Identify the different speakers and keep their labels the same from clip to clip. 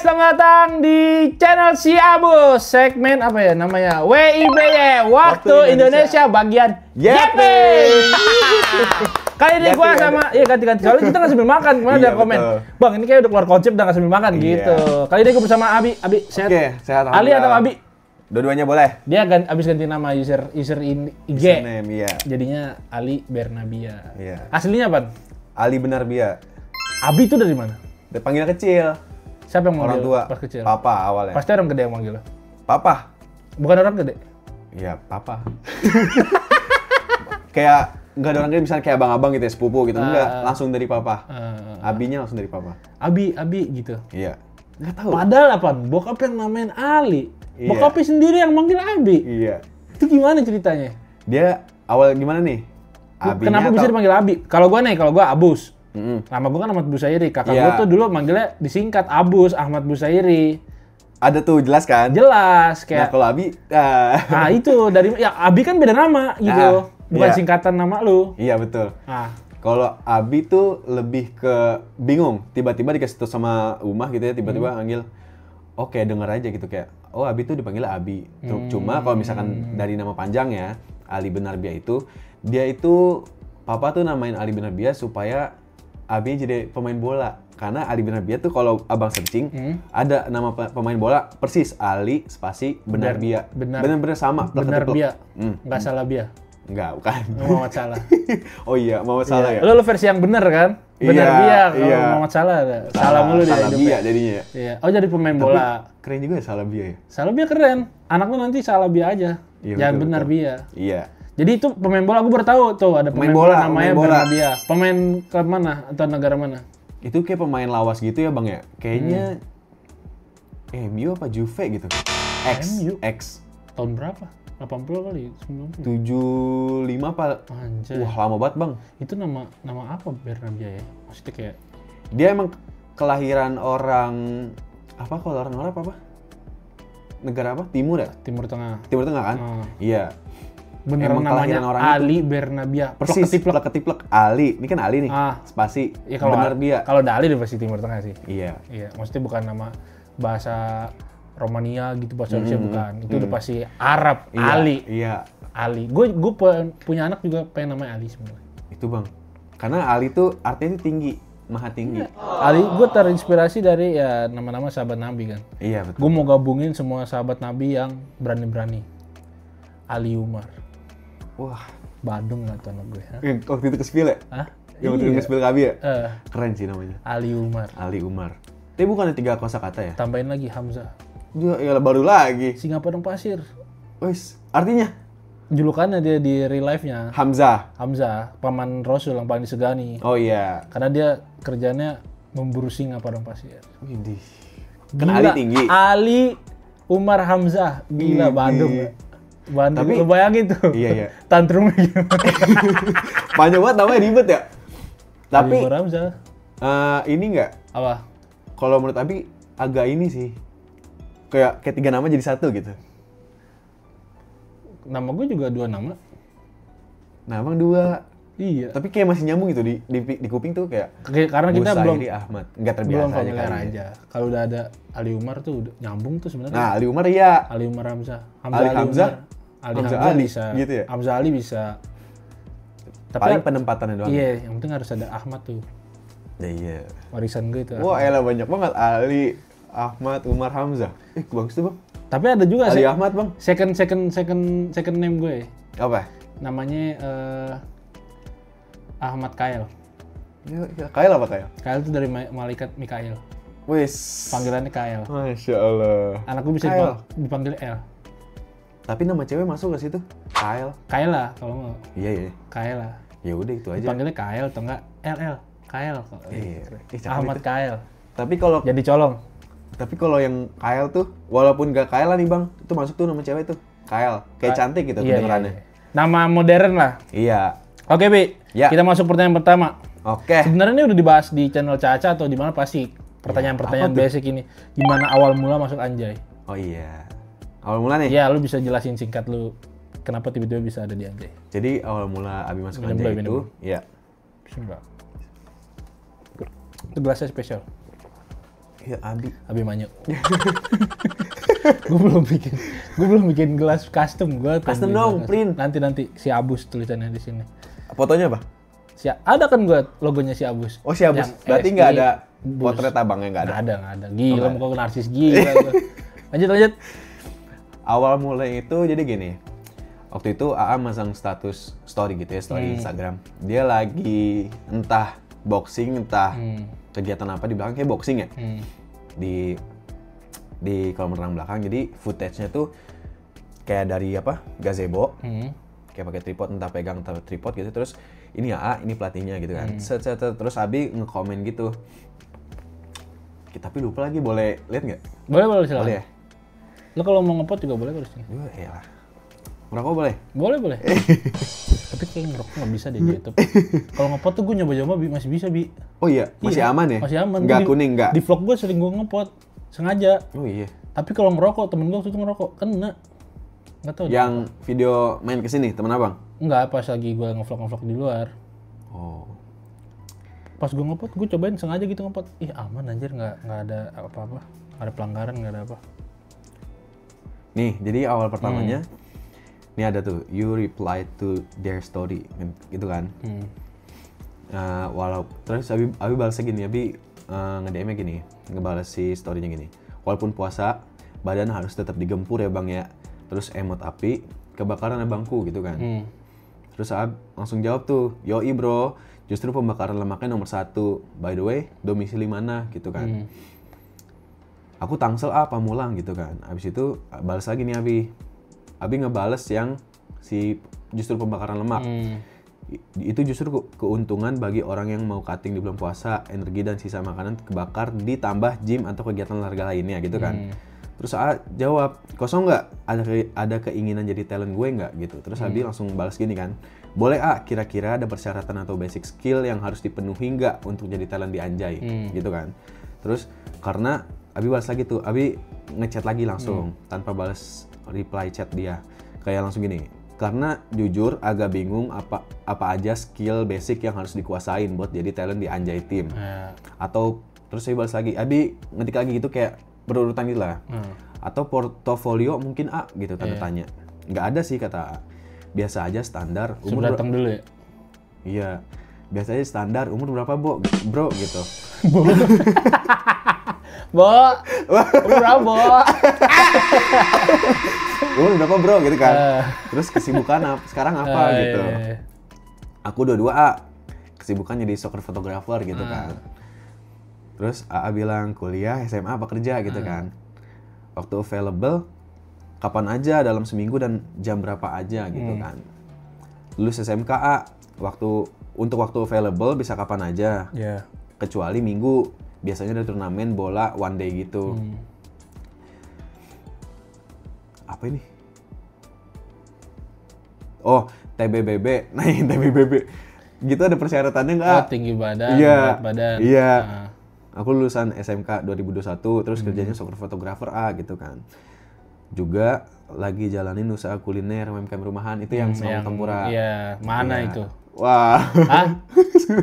Speaker 1: selamat datang di channel si Abus. Segmen apa ya namanya? WIBY, Waktu Indonesia bagian YP. Kali ini gue sama, iya ganti-ganti. Soalnya kita nggak sambil makan, kemarin ada komen.
Speaker 2: Betul.
Speaker 1: Bang, ini kayak udah keluar konsep, udah nggak sambil makan gitu. Kali ini gue bersama Abi. Abi, sehat?
Speaker 2: Oke, sehat.
Speaker 1: Ali atau Abi?
Speaker 2: Dua-duanya boleh.
Speaker 1: Dia abis ganti nama user IG.
Speaker 2: Username, iya.
Speaker 1: Jadinya Ali Bernabia.
Speaker 2: Iya.
Speaker 1: Aslinya apa?
Speaker 2: Ali Benarbia.
Speaker 1: Abi itu dari mana?
Speaker 2: Panggil kecil.
Speaker 1: Siapa yang
Speaker 2: Orang
Speaker 1: manggil
Speaker 2: tua.
Speaker 1: pas kecil?
Speaker 2: Papa awalnya.
Speaker 1: Pasti orang gede yang manggil lo.
Speaker 2: Papa.
Speaker 1: Bukan orang gede?
Speaker 2: Iya, papa. Kayak nggak ada orang gede misalnya kayak abang-abang gitu ya, sepupu gitu. Enggak, langsung dari papa. Abinya langsung dari papa.
Speaker 1: Abi gitu.
Speaker 2: Iya. Nggak tahu.
Speaker 1: Padahal apa? Bokap yang namain Ali.
Speaker 2: Iya.
Speaker 1: Bokapnya sendiri yang manggil Abi.
Speaker 2: Iya.
Speaker 1: Itu gimana ceritanya?
Speaker 2: Dia awal gimana nih?
Speaker 1: Kenapa bisa dipanggil Abi? Kalau gua Abus.
Speaker 2: Mm-mm.
Speaker 1: Nama gua kan Ahmad Busairi. Kakak
Speaker 2: Iya.
Speaker 1: gua tuh dulu manggilnya disingkat Abus, Ahmad Busairi.
Speaker 2: Ada tuh, jelas kan?
Speaker 1: Jelas
Speaker 2: Nah,
Speaker 1: kayak.
Speaker 2: kalau Abi,
Speaker 1: Nah, itu dari ya Abi kan beda nama gitu. Bukan
Speaker 2: iya.
Speaker 1: singkatan nama lu.
Speaker 2: iya betul.
Speaker 1: Nah,
Speaker 2: Kalau Abi tuh lebih ke bingung. Tiba-tiba dikasih tau sama Umah gitu ya, tiba-tiba manggil, oke denger aja gitu kayak, oh Abi tuh dipanggil Abi. Cuma kalau misalkan dari nama panjangnya, Ali Benarbia itu, dia itu, papa tuh namain Ali Benarbia supaya Abi jadi pemain bola. Karena Ali Benarbia tuh kalau abang searching, ada nama pemain bola persis, Ali spasi Benarbia. Bener-bener sama.
Speaker 1: Benarbia.
Speaker 2: Hmm.
Speaker 1: Nggak salah Bia.
Speaker 2: Enggak, bukan.
Speaker 1: Muhammad Salah.
Speaker 2: Oh iya, Muhammad Salah ya?
Speaker 1: Lu versi yang bener kan?
Speaker 2: Iya,
Speaker 1: Bener Bia, kalau
Speaker 2: iya.
Speaker 1: Muhammad Salah ada. Salah mulu dia
Speaker 2: Salah
Speaker 1: hidupnya.
Speaker 2: Bia jadinya ya.
Speaker 1: Iya. Oh jadi pemain bola.
Speaker 2: Keren juga ya Salah Bia ya?
Speaker 1: Salah Bia keren. Anak lu nanti Salah Bia aja.
Speaker 2: Iya,
Speaker 1: Jangan
Speaker 2: betul,
Speaker 1: Benar
Speaker 2: betul.
Speaker 1: Bia.
Speaker 2: Iya.
Speaker 1: Jadi itu pemain bola, gue baru tahu tuh ada pemain
Speaker 2: Pemain
Speaker 1: bola,
Speaker 2: bola,
Speaker 1: namanya
Speaker 2: pemain bola.
Speaker 1: Benar Bia. Pemain ke mana atau negara mana?
Speaker 2: Itu kayak pemain lawas gitu ya bang ya? Kayaknya MU apa Juve gitu?
Speaker 1: MU?
Speaker 2: X.
Speaker 1: Tahun berapa? 80 kali, 90.
Speaker 2: 75 apa?
Speaker 1: Anjay.
Speaker 2: Wah lama banget bang.
Speaker 1: Itu nama apa Bernabia ya? Maksudnya kayak
Speaker 2: Dia emang kelahiran orang, apa kalau orang apa? Negara apa? Timur ya?
Speaker 1: Timur Tengah.
Speaker 2: Timur Tengah kan?
Speaker 1: Ah.
Speaker 2: Iya.
Speaker 1: Beneran
Speaker 2: Emang
Speaker 1: namanya
Speaker 2: kelahiran orang
Speaker 1: Ali Bernabia.
Speaker 2: Persis,
Speaker 1: Plek-ketiplek.
Speaker 2: plek-ketiplek. Ali, ini kan Ali nih, spasi,
Speaker 1: Ya kalau
Speaker 2: Benarbia.
Speaker 1: kalau ada Ali di pasti Timur Tengah sih.
Speaker 2: Iya.
Speaker 1: Iya, maksudnya bukan nama bahasa Romania gitu, bahasa Rusia bukan. Itu udah pasti Arab.
Speaker 2: Iya,
Speaker 1: Ali.
Speaker 2: Iya,
Speaker 1: Ali. Gue punya anak juga pengen namanya Ali sebenarnya.
Speaker 2: itu bang. Karena Ali tuh artinya tinggi, maha tinggi.
Speaker 1: Ali, gue terinspirasi dari ya nama-nama sahabat Nabi kan.
Speaker 2: Iya betul.
Speaker 1: Gue mau gabungin semua sahabat Nabi yang berani-berani. Ali Umar.
Speaker 2: Wah,
Speaker 1: Badung nggak tuh anak gue? Hah?
Speaker 2: yang waktu itu ke Spill ya?
Speaker 1: Hah?
Speaker 2: Yang waktu itu
Speaker 1: Iya.
Speaker 2: ke Spill Kabi ya? Keren sih namanya.
Speaker 1: Ali Umar.
Speaker 2: Ali Umar. Tapi bukan 3 kosakata ya?
Speaker 1: Tambahin lagi Hamzah.
Speaker 2: Ya baru lagi.
Speaker 1: Singa Padang Pasir.
Speaker 2: Wis, artinya
Speaker 1: Julukannya dia di real life-nya.
Speaker 2: Hamzah.
Speaker 1: Hamzah, paman Rasul yang paling disegani.
Speaker 2: Oh iya.
Speaker 1: Karena dia kerjanya memburu singa padang pasir.
Speaker 2: Widih. Kan
Speaker 1: Gila,
Speaker 2: Ali tinggi.
Speaker 1: Ali Umar Hamzah. Gila,
Speaker 2: Widih.
Speaker 1: Bandung. Bandung,
Speaker 2: Tapi-
Speaker 1: lu bayangin tuh.
Speaker 2: Iya, iya.
Speaker 1: Tantrumnya gimana.
Speaker 2: Panjang banget namanya ribet ya?
Speaker 1: Ali
Speaker 2: Tapi
Speaker 1: Umar Hamzah.
Speaker 2: ini enggak,
Speaker 1: Apa?
Speaker 2: kalau menurut Abi agak ini sih. Kayak 3 nama jadi 1 gitu.
Speaker 1: Nama gue juga 2 nama.
Speaker 2: Nah, Bang 2.
Speaker 1: Iya.
Speaker 2: Tapi kayak masih nyambung gitu di kuping tuh kayak
Speaker 1: Karena kita belum
Speaker 2: Busairi Ahmad. Enggak
Speaker 1: belum
Speaker 2: terbiasa aja
Speaker 1: familiar
Speaker 2: kali ya.
Speaker 1: aja. Kalau udah ada Ali Umar tuh udah nyambung tuh sebenarnya.
Speaker 2: Nah, Ali Umar iya.
Speaker 1: Ali Umar Hamzah.
Speaker 2: Ali Hamzah.
Speaker 1: Umar. Ali
Speaker 2: Hamzah
Speaker 1: Hamzah
Speaker 2: Ali,
Speaker 1: bisa.
Speaker 2: gitu ya?
Speaker 1: Hamzah Ali bisa.
Speaker 2: Paling penempatannya doang.
Speaker 1: Iya, yang penting harus ada Ahmad tuh.
Speaker 2: Ya, iya.
Speaker 1: Warisan gue itu.
Speaker 2: Wah, elah banyak banget Ali, Ahmad, Umar, Hamzah. Bagus tuh, Bang.
Speaker 1: Tapi ada juga
Speaker 2: Ali Ahmad, Bang.
Speaker 1: second name gue.
Speaker 2: Apa?
Speaker 1: Namanya Ahmad Kail.
Speaker 2: Ya, Kail apa Kail?
Speaker 1: Kail itu dari malaikat Mikail.
Speaker 2: Wis.
Speaker 1: Panggilannya Kail.
Speaker 2: Masya Allah.
Speaker 1: Anak gue bisa
Speaker 2: Kail.
Speaker 1: dipanggil L.
Speaker 2: Tapi nama cewek masuk gak sih tuh? Kail.
Speaker 1: Kail lah kalau mau.
Speaker 2: Iya.
Speaker 1: Kail lah.
Speaker 2: Ya udah itu aja.
Speaker 1: Dipanggilnya Kail atau enggak LL. Kail.
Speaker 2: Iya. Cakep
Speaker 1: Ahmad
Speaker 2: itu.
Speaker 1: Kail.
Speaker 2: Tapi kalau yang Kail tuh, walaupun gak Kail nih Bang, itu masuk tuh nama cewek tuh. Kail. Kayak cantik gitu
Speaker 1: Iya,
Speaker 2: kedengerannya.
Speaker 1: iya. Nama modern lah.
Speaker 2: Iya.
Speaker 1: Oke, Bi.
Speaker 2: Ya.
Speaker 1: Kita masuk pertanyaan pertama.
Speaker 2: Oke.
Speaker 1: Sebenarnya ini udah dibahas di channel Caca atau di mana pasti pertanyaan-pertanyaan
Speaker 2: apa tuh?
Speaker 1: basic ini. Gimana awal mula masuk Anjay?
Speaker 2: Oh iya. Awal mula nih.
Speaker 1: Ya, lu bisa jelasin singkat lu kenapa tiba-tiba bisa ada di Anjay.
Speaker 2: Jadi awal mula Abi masuk
Speaker 1: Minum
Speaker 2: Anjay
Speaker 1: dulu,
Speaker 2: itu,
Speaker 1: minum.
Speaker 2: ya.
Speaker 1: Bismillah. Itu gelasnya spesial.
Speaker 2: Ya Abi.
Speaker 1: Abi Manyu. Gue belum bikin gelas custom.
Speaker 2: Custom dong, print.
Speaker 1: Nanti si Abus tulisannya di sini.
Speaker 2: Fotonya apa?
Speaker 1: Ada kan gue logonya si Abus.
Speaker 2: Oh si Abus. Berarti nggak ada potret abangnya, nggak ada?
Speaker 1: Nggak ada. Gila, mau kok narsis gila. Lanjut.
Speaker 2: Awal mulai itu jadi gini. Waktu itu AA masang status story gitu ya, story Instagram. Dia lagi entah boxing, entah kegiatan apa di belakang, kayak boxing ya. Di kolam renang belakang. Jadi footage-nya tuh kayak dari gazebo. Kayak pakai tripod, entah pegang tripod gitu. Terus ini AA, ini pelatihnya gitu kan. Terus Abi nge-komen gitu. Tapi lupa lagi, boleh lihat nggak?
Speaker 1: Boleh silakan.
Speaker 2: Boleh ya?
Speaker 1: Lo kalau mau ngepot juga boleh harusnya.
Speaker 2: Iyalah. Ngerokok boleh?
Speaker 1: Boleh. Tapi kayak ngerokok nggak bisa deh di YouTube. Kalau ngepot tuh gue nyoba masih bisa, Bi.
Speaker 2: Oh iya? Masih aman ya?
Speaker 1: Masih aman.
Speaker 2: Nggak kuning, nggak?
Speaker 1: Di vlog gue sering gue ngepot. Sengaja.
Speaker 2: Oh iya?
Speaker 1: Tapi kalau ngerokok, temen gue waktu itu ngerokok, kena. Nggak tahu.
Speaker 2: Yang video main kesini, temen abang?
Speaker 1: Enggak, pas lagi gue ngevlog di luar.
Speaker 2: Oh.
Speaker 1: Pas gue ngepot, gue cobain sengaja gitu ngepot. Ih aman anjir, nggak ada apa-apa. Nggak ada pelanggaran, nggak ada apa.
Speaker 2: Nih, jadi awal pertamanya, ini ada tuh, you reply to their story, gitu kan. Terus Abi balasnya gini, Abi nge-DM-nya gini, ngebalas si story-nya gini. Walaupun puasa, badan harus tetap digempur ya bang ya. Terus emot api, kebakaran abangku gitu kan. Terus Abi langsung jawab tuh, yoi bro, justru pembakaran lemaknya nomor 1. By the way, domisili mana gitu kan. Aku Tangsel Pamulang gitu kan. Abis itu balas lagi nih Abi ngebales yang si justru pembakaran lemak. Itu justru keuntungan bagi orang yang mau cutting di bulan puasa, energi dan sisa makanan kebakar ditambah gym atau kegiatan olahraga lainnya gitu kan. Terus jawab, kosong nggak? Ada keinginan jadi talent gue nggak gitu. Terus Abi langsung balas gini kan, boleh kira-kira ada persyaratan atau basic skill yang harus dipenuhi nggak untuk jadi talent di Anjay gitu kan. Terus karena Abi balas lagi tuh, Abi ngechat lagi langsung tanpa balas reply chat dia. Kayak langsung gini, karena jujur agak bingung apa aja skill basic yang harus dikuasain buat jadi talent di Anjay Team. Atau terus saya balas lagi, Abi ngetik lagi gitu kayak berurutan gitu lah. Atau portofolio mungkin gitu tanda tanya. Nggak ada sih kata A. Biasa aja standar.
Speaker 1: Umur datang dulu ya?
Speaker 2: Iya. Biasa aja standar. Umur berapa bro gitu.
Speaker 1: Umur berapa, Bo?
Speaker 2: Umur berapa bro gitu kan. Terus kesibukan sekarang apa gitu. Aku 22 kesibukan jadi soccer photographer gitu kan. Terus AA bilang kuliah, SMA apa kerja gitu kan. Waktu available kapan aja dalam seminggu dan jam berapa aja gitu kan. Lulus SMK untuk waktu available bisa kapan aja. Kecuali minggu, biasanya ada turnamen bola one day gitu. Apa ini? Oh, TBBB. Nah, TBBB. Gitu ada persyaratannya nggak?
Speaker 1: Tinggi badan,
Speaker 2: berat
Speaker 1: badan.
Speaker 2: Iya. Aku lulusan SMK 2021, terus kerjanya soccer photographer gitu kan. Juga lagi jalanin usaha kuliner UMKM rumahan, itu yang Semang Tempura.
Speaker 1: Iya, mana itu?
Speaker 2: Wah.
Speaker 1: Hah?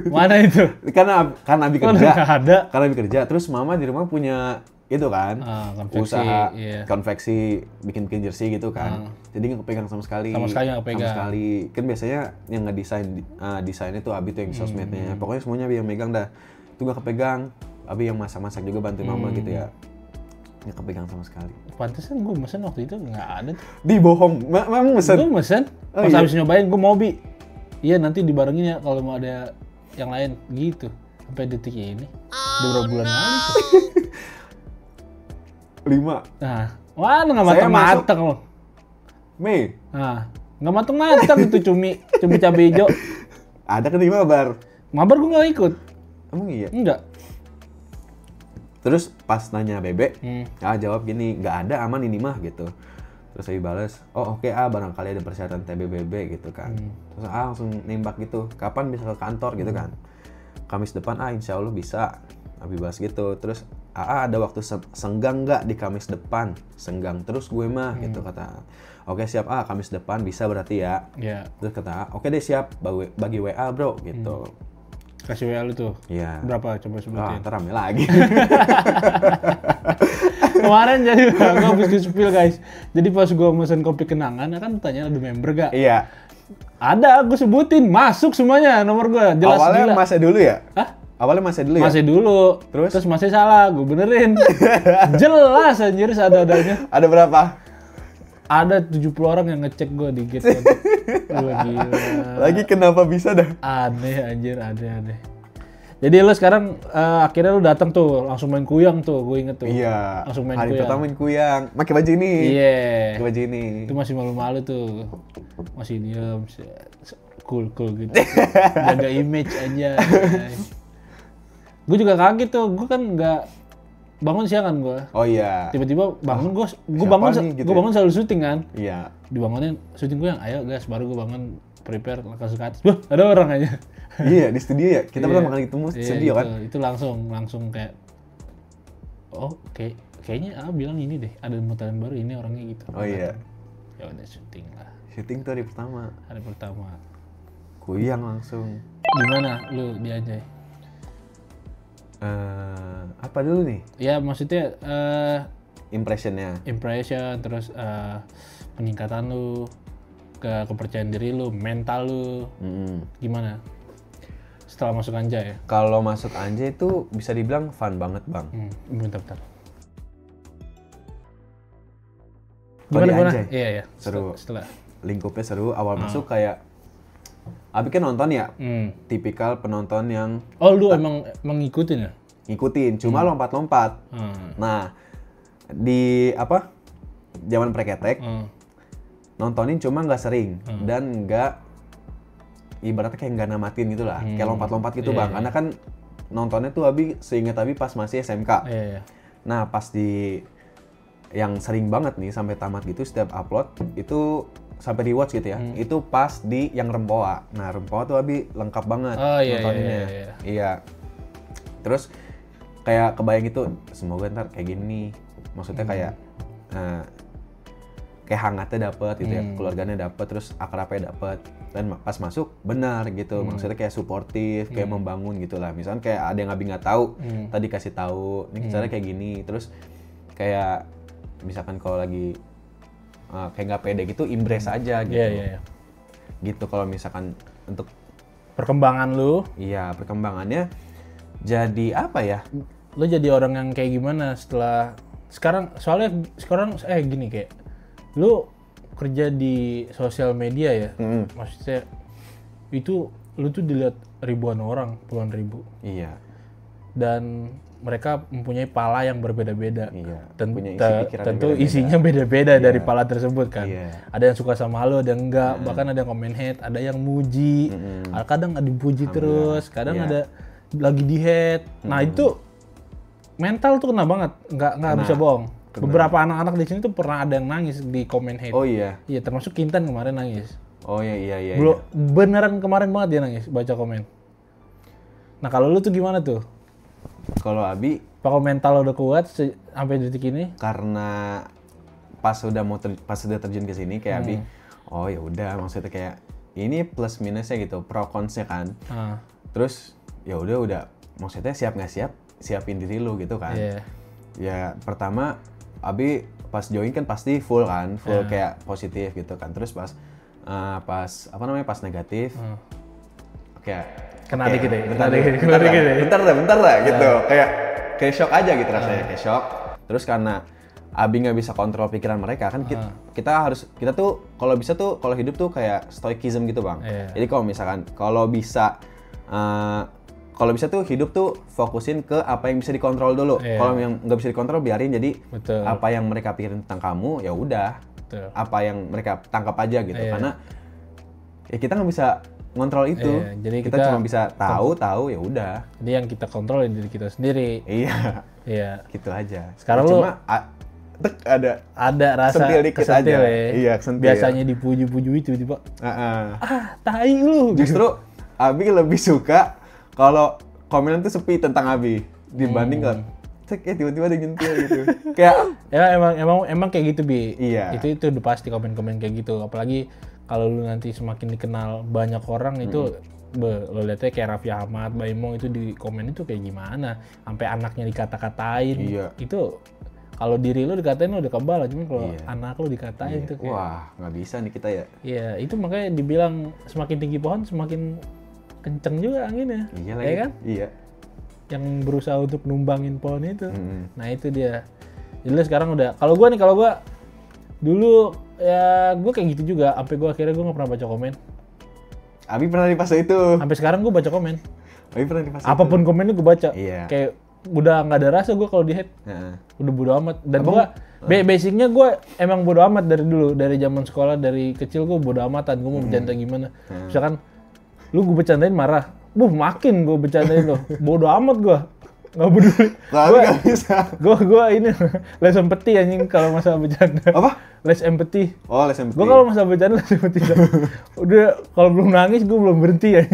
Speaker 1: Mana itu?
Speaker 2: Karena Abi kerja.
Speaker 1: Ada.
Speaker 2: Karena Abi kerja, terus mama di rumah punya itu kan, usaha konveksi, bikin jersey gitu kan. Jadi nggak kepegang sama sekali.
Speaker 1: Sama sekali.
Speaker 2: Kan biasanya yang ngedesain desainnya tuh Abi tuh yang sosmednya. Pokoknya semuanya Abi yang megang dah. Itu nggak kepegang. Abi yang masak-masak juga bantu mama gitu ya. Nggak kepegang sama sekali.
Speaker 1: Pantesan gue mesen waktu itu nggak ada tuh.
Speaker 2: Dibohong, memang mesen?
Speaker 1: Gue mesen, pas habis nyobain gue mau iya nanti dibarengin ya kalau mau ada yang lain gitu. Sampai detik ini. Udah berapa bulan lalu tuh?
Speaker 2: 5.
Speaker 1: Nah, mana nggak matang-matang loh.
Speaker 2: Mei?
Speaker 1: Nah, nggak matang-matang itu cumi cabai hijau.
Speaker 2: Ada kan di Mabar?
Speaker 1: Mabar gue nggak ikut.
Speaker 2: Emang iya?
Speaker 1: Enggak.
Speaker 2: Terus pas nanya Bebe, jawab gini, nggak ada, aman ini mah gitu. Terus saya balas, oh oke barangkali ada persyaratan TBBB gitu kan. Terus langsung nembak gitu, kapan bisa ke kantor gitu kan. Kamis depan insya Allah bisa. Abi balas gitu. Terus ada waktu senggang nggak di Kamis depan? Senggang terus gue mah gitu kata. Oke siap Kamis depan bisa berarti ya. Terus kata oke deh siap bagi WA bro gitu.
Speaker 1: Kasih WA lu tuh.
Speaker 2: Iya.
Speaker 1: Berapa coba sebutin?
Speaker 2: Ntar rame lagi.
Speaker 1: Kemarin jadi gue habis ke-spill guys. Jadi pas gue mesen kopi kenangan, kan tanya ada member gak?
Speaker 2: Iya.
Speaker 1: Ada, gue sebutin. Masuk semuanya nomor gue. Jelas
Speaker 2: Awalnya
Speaker 1: gila.
Speaker 2: masih dulu ya?
Speaker 1: Hah?
Speaker 2: Awalnya masih dulu ya?
Speaker 1: Masih dulu. Terus masih salah, gue benerin. Jelas anjir ada-adanya.
Speaker 2: Ada berapa?
Speaker 1: Ada 70 orang yang ngecek gue di gate. Gila.
Speaker 2: Lagi kenapa bisa dah?
Speaker 1: Aneh anjir, aneh. Jadi lu sekarang akhirnya lu datang tuh, langsung main kuyang tuh, gue inget tuh.
Speaker 2: Iya.
Speaker 1: Langsung main
Speaker 2: Hari
Speaker 1: kuyang.
Speaker 2: pertama main kuyang. Pakai baju ini.
Speaker 1: Iya.
Speaker 2: Pakai baju ini.
Speaker 1: Itu masih malu-malu tuh. Masih diem, cool gitu. Jaga image aja. Gue juga kaget tuh, gue kan nggak bangun siangan gue.
Speaker 2: Oh iya.
Speaker 1: Tiba-tiba bangun gue
Speaker 2: gitu
Speaker 1: gue bangun selalu syuting kan.
Speaker 2: Iya.
Speaker 1: Dibangunin syuting gue yang ayo guys, baru gue bangun prepare langsung ke atas. Wah, ada orang aja.
Speaker 2: Iya, di studio ya. Kita
Speaker 1: Iya.
Speaker 2: pertama kali ketemu di studio
Speaker 1: gitu.
Speaker 2: kan.
Speaker 1: Itu langsung kayak kayaknya bilang ini deh, ada mutaran baru ini orangnya gitu.
Speaker 2: Oh iya.
Speaker 1: Ya udah syuting lah.
Speaker 2: Syuting tuh hari pertama.
Speaker 1: Hari pertama.
Speaker 2: Kuyang langsung.
Speaker 1: Gimana lu di Anjay?
Speaker 2: Apa dulu nih?
Speaker 1: Ya maksudnya
Speaker 2: Impressionnya.
Speaker 1: impression, terus peningkatan lu, kepercayaan diri lu, mental lu, gimana? Setelah masuk Anjay ya?
Speaker 2: Kalau masuk Anjay itu bisa dibilang fun banget bang.
Speaker 1: Bentar.
Speaker 2: Kalau di
Speaker 1: Gimana?
Speaker 2: Anjay?
Speaker 1: Iya.
Speaker 2: Seru.
Speaker 1: Setelah.
Speaker 2: Lingkupnya seru. Awal masuk kayak Abi kan nonton ya, tipikal penonton yang
Speaker 1: Oh lu emang ngikutin ya?
Speaker 2: ngikutin, cuma lompat-lompat. Nah, di zaman preketek, nontonin cuma nggak sering dan nggak ibaratnya kayak nggak namatin gitu lah, kayak lompat-lompat gitu bang. Karena kan nontonnya tuh Abi seingat Abi pas masih SMK.
Speaker 1: Iya.
Speaker 2: Nah pas di yang sering banget nih sampai tamat gitu setiap upload itu sampai di watch gitu ya, itu pas di yang Rempoa. Nah Rempoa tuh Abi lengkap banget nontoninnya. Iya. Terus kayak kebayang itu semoga ntar kayak gini, maksudnya kayak kayak hangatnya dapet gitu ya, keluarganya dapet, terus akrabnya dapet, dan pas masuk benar gitu, maksudnya kayak suportif, kayak membangun gitulah. Misalnya kayak ada yang Abi nggak tahu, tadi kasih tahu, ini caranya kayak gini, terus kayak misalkan kalau lagi kayak nggak pede gitu, impress aja gitu.
Speaker 1: Iya.
Speaker 2: Gitu kalau misalkan untuk
Speaker 1: Perkembangan lu,
Speaker 2: iya perkembangannya jadi apa ya?
Speaker 1: lu jadi orang yang kayak gimana setelah sekarang? Soalnya sekarang gini kayak lu kerja di sosial media ya, maksudnya itu lu tuh dilihat ribuan orang, puluhan ribu,
Speaker 2: Iya.
Speaker 1: dan mereka mempunyai pala yang berbeda-beda.
Speaker 2: Iya.
Speaker 1: Tentu
Speaker 2: Punya isi pikiran yang
Speaker 1: tentu
Speaker 2: beda-beda.
Speaker 1: isinya beda-beda dari pala tersebut kan.
Speaker 2: Iya.
Speaker 1: Ada yang suka sama lu, ada yang enggak, bahkan ada yang komen hate, ada yang muji, kadang ada dipuji terus, kadang
Speaker 2: Iya.
Speaker 1: ada lagi di hate. Nah itu mental tuh kena banget, nggak bisa bohong. Beberapa anak-anak di sini tuh pernah ada yang nangis di komen hate.
Speaker 2: Oh iya.
Speaker 1: Iya, termasuk Kintan kemarin nangis.
Speaker 2: Oh iya.
Speaker 1: Belum beneran kemarin banget dia nangis baca komen. Nah kalau lu tuh gimana tuh?
Speaker 2: Kalau Abi
Speaker 1: Apakah mental udah kuat sampai detik ini?
Speaker 2: karena pas udah terjun ke sini kayak Abi, oh ya udah, maksudnya kayak ini plus minusnya gitu, pro consnya kan. Terus ya udah maksudnya siap nggak siap, siapin diri lu gitu kan. Ya pertama Abi pas join kan pasti full kan, full kayak positif gitu kan. Terus pas pas negatif, kayak
Speaker 1: Kena dikit ya?
Speaker 2: bentar dah gitu. Kayak shock aja gitu rasanya, kayak shock. Terus karena Abi nggak bisa kontrol pikiran mereka kan, kita tuh kalau bisa tuh kalau hidup tuh kayak stoicism gitu bang. Jadi kalau bisa tuh hidup tuh fokusin ke apa yang bisa dikontrol dulu. Kalau yang nggak bisa dikontrol biarin, jadi apa yang mereka pikirin tentang kamu ya udah, apa yang mereka tangkap aja gitu. Karena ya kita nggak bisa ngontrol itu.
Speaker 1: Jadi
Speaker 2: kita cuma bisa tahu ya udah.
Speaker 1: Jadi yang kita kontrol diri kita sendiri. Iya.
Speaker 2: Gitu aja.
Speaker 1: Sekarang
Speaker 2: cuma
Speaker 1: ada rasa
Speaker 2: sentil dikit aja. Iya, sentil.
Speaker 1: Biasanya dipuji-puji tiba-tiba tai lu.
Speaker 2: Justru Abi lebih suka kalau komenan tuh sepi tentang Abi dibanding kan tiba-tiba ada nyentil gitu. Kayak
Speaker 1: ya emang kayak gitu Bi.
Speaker 2: Iya.
Speaker 1: Itu udah pasti komen-komen kayak gitu. Apalagi kalau lu nanti semakin dikenal banyak orang itu lo lihatnya kayak Raffi Ahmad, Baimong itu di komen itu kayak gimana, sampai anaknya dikata-katain.
Speaker 2: Iya.
Speaker 1: Itu kalau diri lo dikatain lo udah kebal, cuman kalau anak lo dikatain tuh kayak,
Speaker 2: wah nggak bisa nih kita ya.
Speaker 1: iya itu makanya dibilang semakin tinggi pohon semakin kenceng juga anginnya,
Speaker 2: Iya
Speaker 1: ya
Speaker 2: lagi.
Speaker 1: kan?
Speaker 2: Iya.
Speaker 1: Yang berusaha untuk numbangin pohon itu. Nah itu dia. Jadi lo sekarang udah, kalau gue dulu ya gue kayak gitu juga, sampai gue akhirnya gue nggak pernah baca komen.
Speaker 2: Abi pernah di fase itu.
Speaker 1: Sampai sekarang gue baca komen.
Speaker 2: Abi pernah di fase
Speaker 1: Apapun komennya gue baca.
Speaker 2: Iya.
Speaker 1: Kayak udah nggak ada rasa gue kalau di hate.
Speaker 2: Heeh.
Speaker 1: Udah bodo amat. Dan gue basicnya gue emang bodo amat dari dulu, dari zaman sekolah, dari kecil gue bodo amatan. Gue mau bercanda gimana. Misalkan lu gue bercandain marah, makin gue bercandain lo. Bodo amat gue. Nggak peduli.
Speaker 2: Tapi nggak bisa.
Speaker 1: Gue ini les empati anjing kalau masalah bercanda.
Speaker 2: Apa?
Speaker 1: Les empati.
Speaker 2: Oh, les empati.
Speaker 1: Gue kalau masalah bercanda les empati. Udah kalau belum nangis gue belum berhenti ya.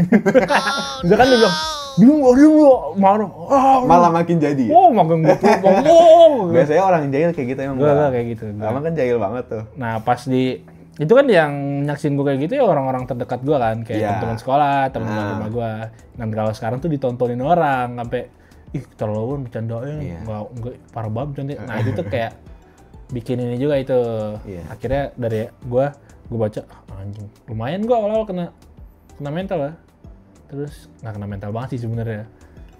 Speaker 1: Misalkan dia bilang, diem lo, marah.
Speaker 2: Malah makin jadi.
Speaker 1: Makin gue
Speaker 2: Biasanya orang jahil kayak gitu emang.
Speaker 1: Gue kayak gitu.
Speaker 2: Emang kan jahil banget tuh.
Speaker 1: Nah pas itu kan yang nyaksin gue kayak gitu ya orang-orang terdekat gue kan, kayak teman-teman sekolah, teman-teman rumah gue. Dan kalau sekarang tuh ditontonin orang sampai terlalu bercandain, nggak parah banget bercanda. Nah itu tuh kayak bikin ini juga itu. Akhirnya dari gue baca, anjing lumayan gue awal-awal kena mental lah. Terus nggak kena mental banget sih sebenarnya,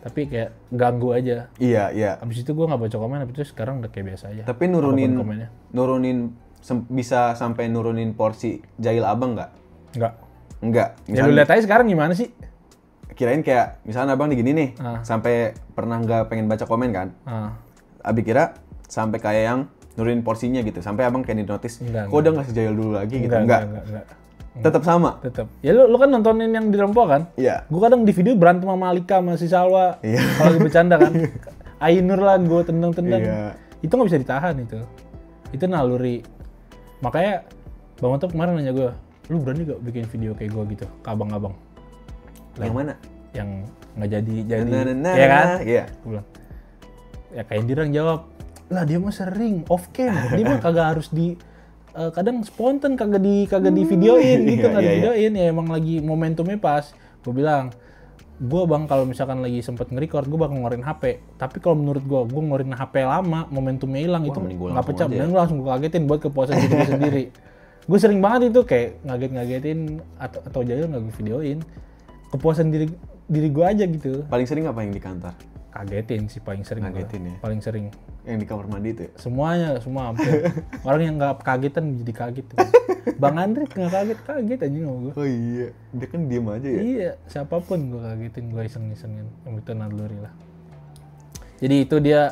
Speaker 1: tapi kayak ganggu aja.
Speaker 2: Iya.
Speaker 1: Abis itu gue nggak baca komen, abis itu sekarang udah kayak biasa aja.
Speaker 2: Tapi nurunin bisa sampai nurunin porsi jahil abang nggak? Nggak.
Speaker 1: Ya lu lihat aja sekarang gimana sih?
Speaker 2: Kirain kayak misalnya abang gini nih, sampai pernah nggak pengen baca komen kan? Abi kira sampai kayak yang nurunin porsinya gitu, sampai abang kayak di-notice, kok udah nggak sejahil dulu lagi gitu? Enggak. Tetap sama?
Speaker 1: Tetap. Ya lu kan nontonin yang di Rempo kan?
Speaker 2: Iya.
Speaker 1: Gue kadang di video berantem sama Alika, sama si Salwa. Iya. Kalau lagi bercanda kan. Ainur lah gue tendang-tendang. Iya. Itu nggak bisa ditahan itu. Itu naluri. Makanya Bang Otop kemarin nanya gue, lu berani gak bikin video kayak gue gitu ke abang-abang?
Speaker 2: Yang mana?
Speaker 1: Yang nggak jadi. Ya kan?
Speaker 2: Iya.
Speaker 1: Gue bilang. Ya kayak Indirang jawab, lah dia mah sering off cam. Dia mah kagak harus kadang spontan kagak di videoin gitu, nggak di videoin ya emang lagi momentumnya pas. Gue bilang, gue bang kalau misalkan lagi sempet nge-record, gue bakal ngeluarin HP. Tapi kalau menurut gue ngeluarin HP lama, momentumnya hilang, itu nggak pecah. Dan gue langsung gue kagetin buat kepuasan diri gue sendiri. Gue sering banget itu kayak ngagetin atau jahil nggak gue videoin. Kepuasan diri gue aja gitu.
Speaker 2: Paling sering apa yang di kantor?
Speaker 1: Kagetin sih paling sering.
Speaker 2: Kagetin ya?
Speaker 1: Paling sering.
Speaker 2: Yang di kamar mandi itu ya?
Speaker 1: Semua hampir. Orang yang nggak kagetan jadi kaget. Bang Andre nggak kaget aja sama gue.
Speaker 2: Oh iya, dia kan diem aja ya?
Speaker 1: Iya, siapapun gue kagetin, gue iseng-isengin. Itu naluri lah. Jadi itu dia,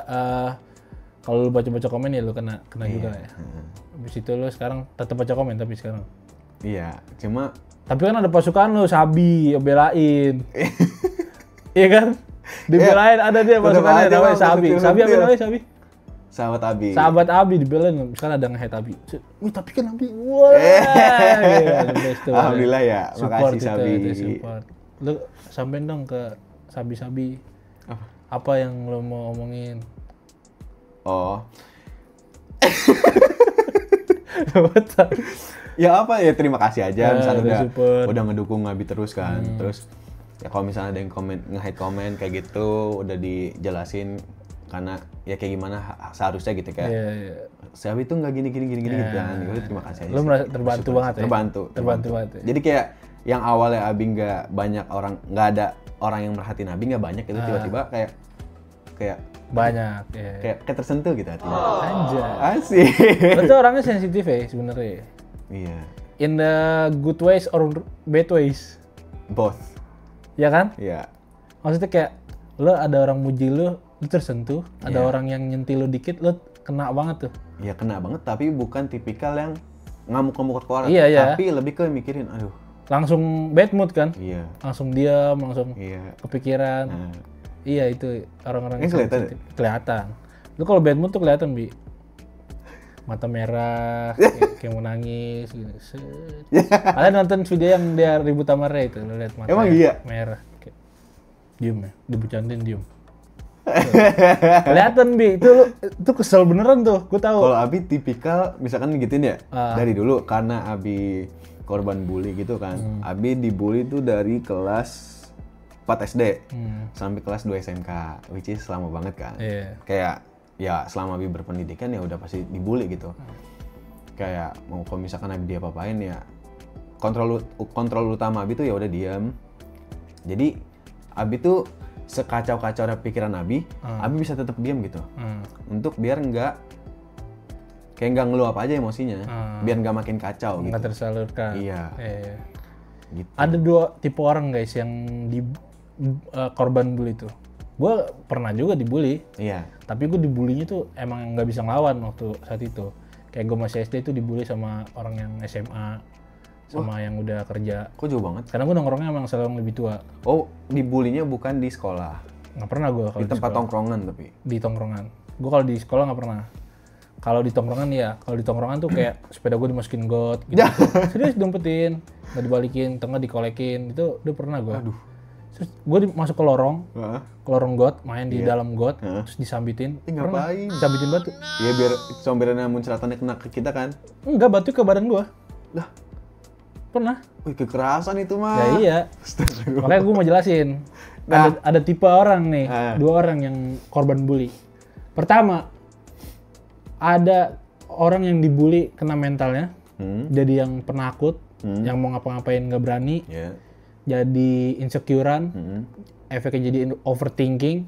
Speaker 1: kalau lu baca-baca komen ya lu kena juga ya. Habis itu lu sekarang tetap baca komen tapi sekarang?
Speaker 2: Iya, cuma...
Speaker 1: Tapi kan ada pasukan lu, Sabi, belain. Iya kan? Dibelain ada dia pasukannya namanya Sabi. Sabi apa namanya Sabi?
Speaker 2: Sahabat Abi.
Speaker 1: Sahabat Abi dibelain. Misalkan ada nge-hate Abi. Wih tapi kan Abi. Wah.
Speaker 2: Alhamdullah ya. Makasih Sabi.
Speaker 1: Support. Lu sampein dong ke Sabi-Sabi. Apa yang lu mau omongin?
Speaker 2: Oh. Ya apa ya, terima kasih aja misalnya udah ngedukung Abi terus kan. Terus ya kalau misalnya ada yang nge-hate komen kayak gitu udah dijelasin karena ya kayak gimana seharusnya gitu kayak si Abi tuh nggak gini gitu kan. Gue terima kasih aja.
Speaker 1: Lu merasa terbantu banget ya?
Speaker 2: Terbantu banget ya. Jadi kayak yang awalnya Abi nggak ada orang yang merhatiin Abi, nggak banyak itu tiba-tiba kayak
Speaker 1: banyak
Speaker 2: kayak tersentuh gitu hatinya.
Speaker 1: Anjay.
Speaker 2: Asik.
Speaker 1: Berarti orangnya sensitif ya sebenarnya.
Speaker 2: Iya.
Speaker 1: In the good ways or bad ways?
Speaker 2: Both.
Speaker 1: Ya kan?
Speaker 2: Iya.
Speaker 1: Maksudnya kayak lo ada orang muji lo tersentuh, ada orang yang nyentil lo dikit, lo kena banget tuh.
Speaker 2: Iya kena banget, tapi bukan tipikal yang ngamuk-ngamuk ke orang.
Speaker 1: Iya.
Speaker 2: Tapi lebih ke mikirin, aduh.
Speaker 1: Langsung bad mood kan?
Speaker 2: Iya.
Speaker 1: Langsung diam, langsung kepikiran. Iya itu orang-orang yang
Speaker 2: kelihatan.
Speaker 1: Kelihatan. Lo kalau bad mood tuh kelihatan Bi. Mata merah, kayak mau nangis gitu. Kalian nonton video yang dia ribut sama Ray itu, lo lihat mata merah. Kayak, diem ya, dibercandain diem. Kelihatan Bi, itu kesel beneran tuh, gue tahu.
Speaker 2: Kalau Abi tipikal misalkan gituin ya, dari dulu karena Abi korban bully gitu kan. Abi dibully tuh dari kelas 4 SD sampai kelas 2 SMK, which is lama banget kan. Kayak ya selama Abi berpendidikan ya udah pasti dibully gitu. Kayak mau kalau misalkan Abi dia apa-apain ya kontrol utama Abi tuh ya udah diam. Jadi Abi tuh sekacau-kacau pikiran Abi bisa tetap diam gitu. Untuk biar kayak nggak ngeluap aja emosinya, biar nggak makin kacau gitu.
Speaker 1: Nggak tersalurkan.
Speaker 2: Iya. Gitu.
Speaker 1: Ada 2 tipe orang guys yang di korban bully itu. Gue pernah juga dibully.
Speaker 2: Iya.
Speaker 1: Tapi gue dibulinya tuh emang nggak bisa ngelawan waktu saat itu. Kayak gue masih SD tuh dibully sama orang yang SMA, sama yang udah kerja.
Speaker 2: Kok jauh banget?
Speaker 1: Karena gue nongkrongnya emang selalu yang lebih tua.
Speaker 2: Oh, dibulinya bukan di sekolah?
Speaker 1: Nggak pernah gue kalau
Speaker 2: di tempat tongkrongan tapi?
Speaker 1: Di tongkrongan. Gue kalau di sekolah nggak pernah. Kalau di tongkrongan ya, kalau di tongkrongan tuh kayak sepeda gue dimasukin got gitu. Serius diumpetin, nggak dibalikin, tengah dikolekin, itu udah pernah gue.
Speaker 2: Aduh.
Speaker 1: Terus gue masuk ke lorong got, main di dalam got, terus disambitin.
Speaker 2: Ngapain?
Speaker 1: Disambitin batu.
Speaker 2: Iya biar comberannya muncratannya kena ke kita kan?
Speaker 1: Enggak, batu ke badan gue.
Speaker 2: Lah?
Speaker 1: Pernah.
Speaker 2: Wih, kekerasan itu mah.
Speaker 1: Ya iya. Makanya gue mau jelasin. Ada tipe orang nih, 2 orang yang korban bully. Pertama, ada orang yang dibully kena mentalnya, jadi yang penakut, yang mau ngapa-ngapain nggak berani, jadi insecurean, efeknya jadi overthinking,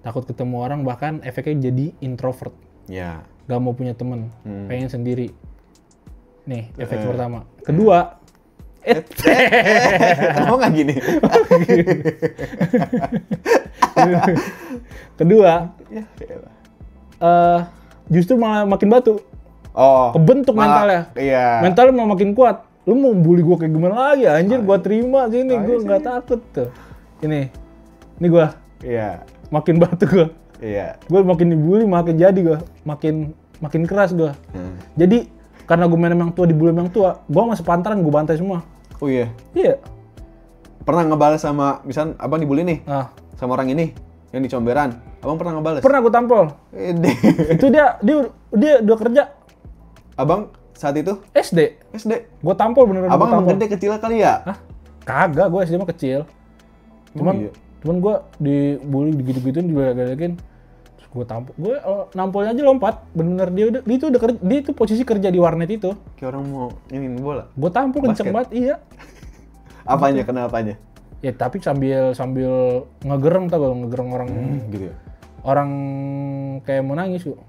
Speaker 1: takut ketemu orang, bahkan efeknya jadi introvert, gak mau punya temen, pengen sendiri. Nih efek pertama. Kedua,
Speaker 2: mau nggak gini?
Speaker 1: Kedua, justru malah makin batu. Kebentuk mentalnya.
Speaker 2: Iya.
Speaker 1: Mentalnya malah makin kuat. Lu mau bully gue kayak gimana lagi? Anjir, gue terima sini, gue nggak takut tuh. Ini gue.
Speaker 2: Iya.
Speaker 1: Makin batu gue.
Speaker 2: Iya.
Speaker 1: Gue makin dibully, makin jadi gue. Makin keras gue. Jadi karena gue main emang tua, dibully emang tua, gue sama sepantaran gue bantai semua.
Speaker 2: Oh iya?
Speaker 1: Iya.
Speaker 2: Pernah ngebales sama, misal abang dibully nih, sama orang ini, yang di comberan, abang pernah ngebales?
Speaker 1: Pernah gue tampol. Itu dia udah kerja.
Speaker 2: Abang saat itu?
Speaker 1: SD. Gue tampol beneran.
Speaker 2: Abang emang gede kecil kali ya?
Speaker 1: Hah? Kagak, gue SD mah kecil. Cuman gue dibully gitu-gituin, digalak-galakin. Terus gue tampol. Gue nampolnya aja lompat. Bener-bener dia itu posisi kerja di warnet itu.
Speaker 2: Kayak orang mau ingin bola.
Speaker 1: Gue tampol kenceng banget, iya.
Speaker 2: Apanya? Kenapanya?
Speaker 1: Ya tapi sambil ngegereng, tau gak, ngegereng orang
Speaker 2: gitu ya?
Speaker 1: Orang kayak mau nangis kok.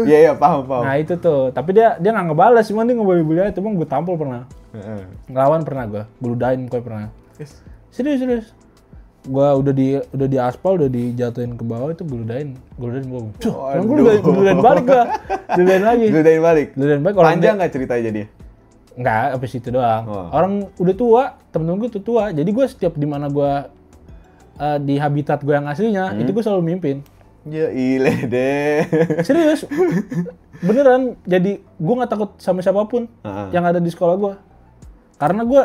Speaker 2: Iya, paham.
Speaker 1: Nah itu tuh, tapi dia nggak ngebales, cuman dia ngebully aja. Cuma gue tampol pernah. Ngelawan pernah gue, ludahin gue pernah. Serius. Gue udah di aspal, udah dijatuhin ke bawah, itu gue ludahin gue. Gue ludahin balik gue. Ludahin balik.
Speaker 2: Panjang nggak ceritanya dia?
Speaker 1: Nggak, habis itu doang. Orang udah tua, temen-temen gue tuh tua. Jadi gue setiap di mana gue di habitat gue yang aslinya, itu gue selalu mimpin.
Speaker 2: Ya ile deh.
Speaker 1: Serius, beneran. Jadi gue nggak takut sama siapapun yang ada di sekolah gue, karena gue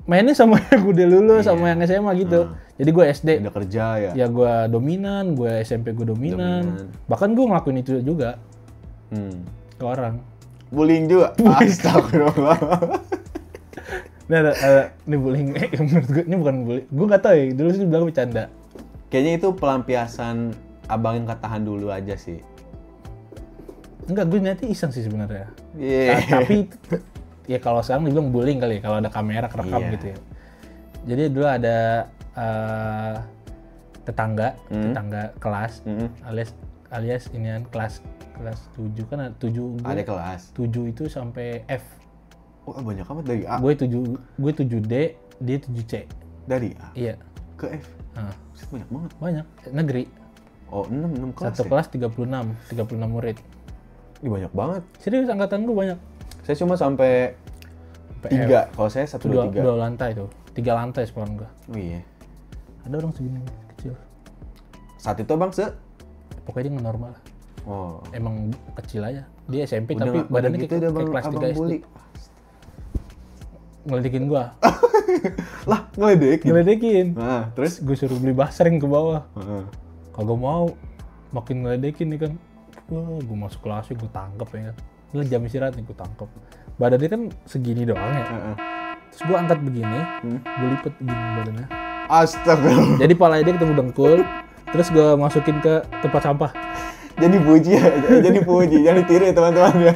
Speaker 1: mainnya sama yang udah lulus, sama yang SMA gitu. Jadi gue SD
Speaker 2: udah kerja ya.
Speaker 1: Ya gue dominan, gue SMP gue dominan. Bahkan gue ngelakuin itu juga ke orang.
Speaker 2: Bullying juga. Astagfirullah.
Speaker 1: Nah, ini bullying. Menurut gue ini bukan bullying. Gue nggak tahu ya. Dulu sih bilang bercanda.
Speaker 2: Kayaknya itu pelampiasan abang yang ketahan dulu aja sih.
Speaker 1: Enggak, gue nanti iseng sih sebenarnya. Tapi ya kalau sekarang dibilang bullying kali ya, kalau ada kamera kerekam gitu ya. Jadi dulu ada tetangga kelas, alias inian kelas 7 kan, 7 gue.
Speaker 2: Ada kelas.
Speaker 1: 7 itu sampai F.
Speaker 2: Oh, banyak amat dari A.
Speaker 1: Gue 7D, dia 7C.
Speaker 2: Dari A?
Speaker 1: Iya.
Speaker 2: Ke F? Banyak banget.
Speaker 1: Banyak. Negeri.
Speaker 2: Oh, 6 kelas.
Speaker 1: Satu kelas 36 murid.
Speaker 2: Ini banyak banget.
Speaker 1: Serius, angkatan gue banyak.
Speaker 2: Saya cuma sampai 3. Kalau saya 1, 2, 3.
Speaker 1: 2 lantai tuh. 3 lantai sekolah gue.
Speaker 2: Oh iya.
Speaker 1: Ada orang segini kecil.
Speaker 2: Saat itu abang
Speaker 1: Pokoknya dia nggak normal.
Speaker 2: Oh.
Speaker 1: Emang kecil aja. Dia SMP
Speaker 2: udah
Speaker 1: tapi badannya
Speaker 2: gitu
Speaker 1: kayak kelas 3 SD. Ngeledekin gua.
Speaker 2: Lah, ngeledekin?
Speaker 1: Nah, terus gue suruh beli basreng ke bawah. Kagak mau. Makin ngeledekin nih kan. Wah, gue masuk kelasnya, gue tangkep ya kan. Ini jam istirahat nih, gue tangkep. Badannya kan segini doang ya. Terus gue angkat begini, gue lipet begini badannya.
Speaker 2: Astagfirullah.
Speaker 1: Jadi palanya dia ketemu dengkul, terus gue masukin ke tempat sampah.
Speaker 2: Jadi puji ya, jadi puji, jangan ditiru ya teman-teman ya.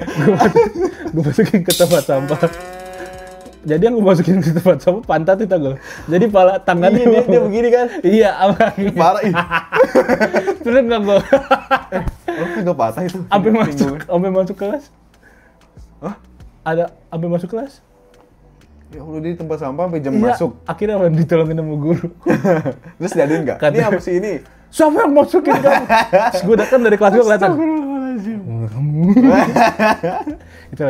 Speaker 1: Gue masukin ke tempat sampah. Jadi yang gue masukin ke tempat sampah pantat itu gue. Jadi pala tangannya
Speaker 2: dia begini kan?
Speaker 1: Iya, apa?
Speaker 2: Parah ih.
Speaker 1: Terus nggak gue.
Speaker 2: Nggak patah itu.
Speaker 1: Sampai masuk kelas.
Speaker 2: Hah?
Speaker 1: Ada sampai masuk kelas?
Speaker 2: Ya Allah, di tempat sampah sampai jam
Speaker 1: Iya,
Speaker 2: masuk.
Speaker 1: akhirnya ditolongin sama guru.
Speaker 2: Terus diaduin nggak? Ini apa sih ini?
Speaker 1: Siapa yang masukin kamu? Terus gue datang dari kelas gue kelihatan. itu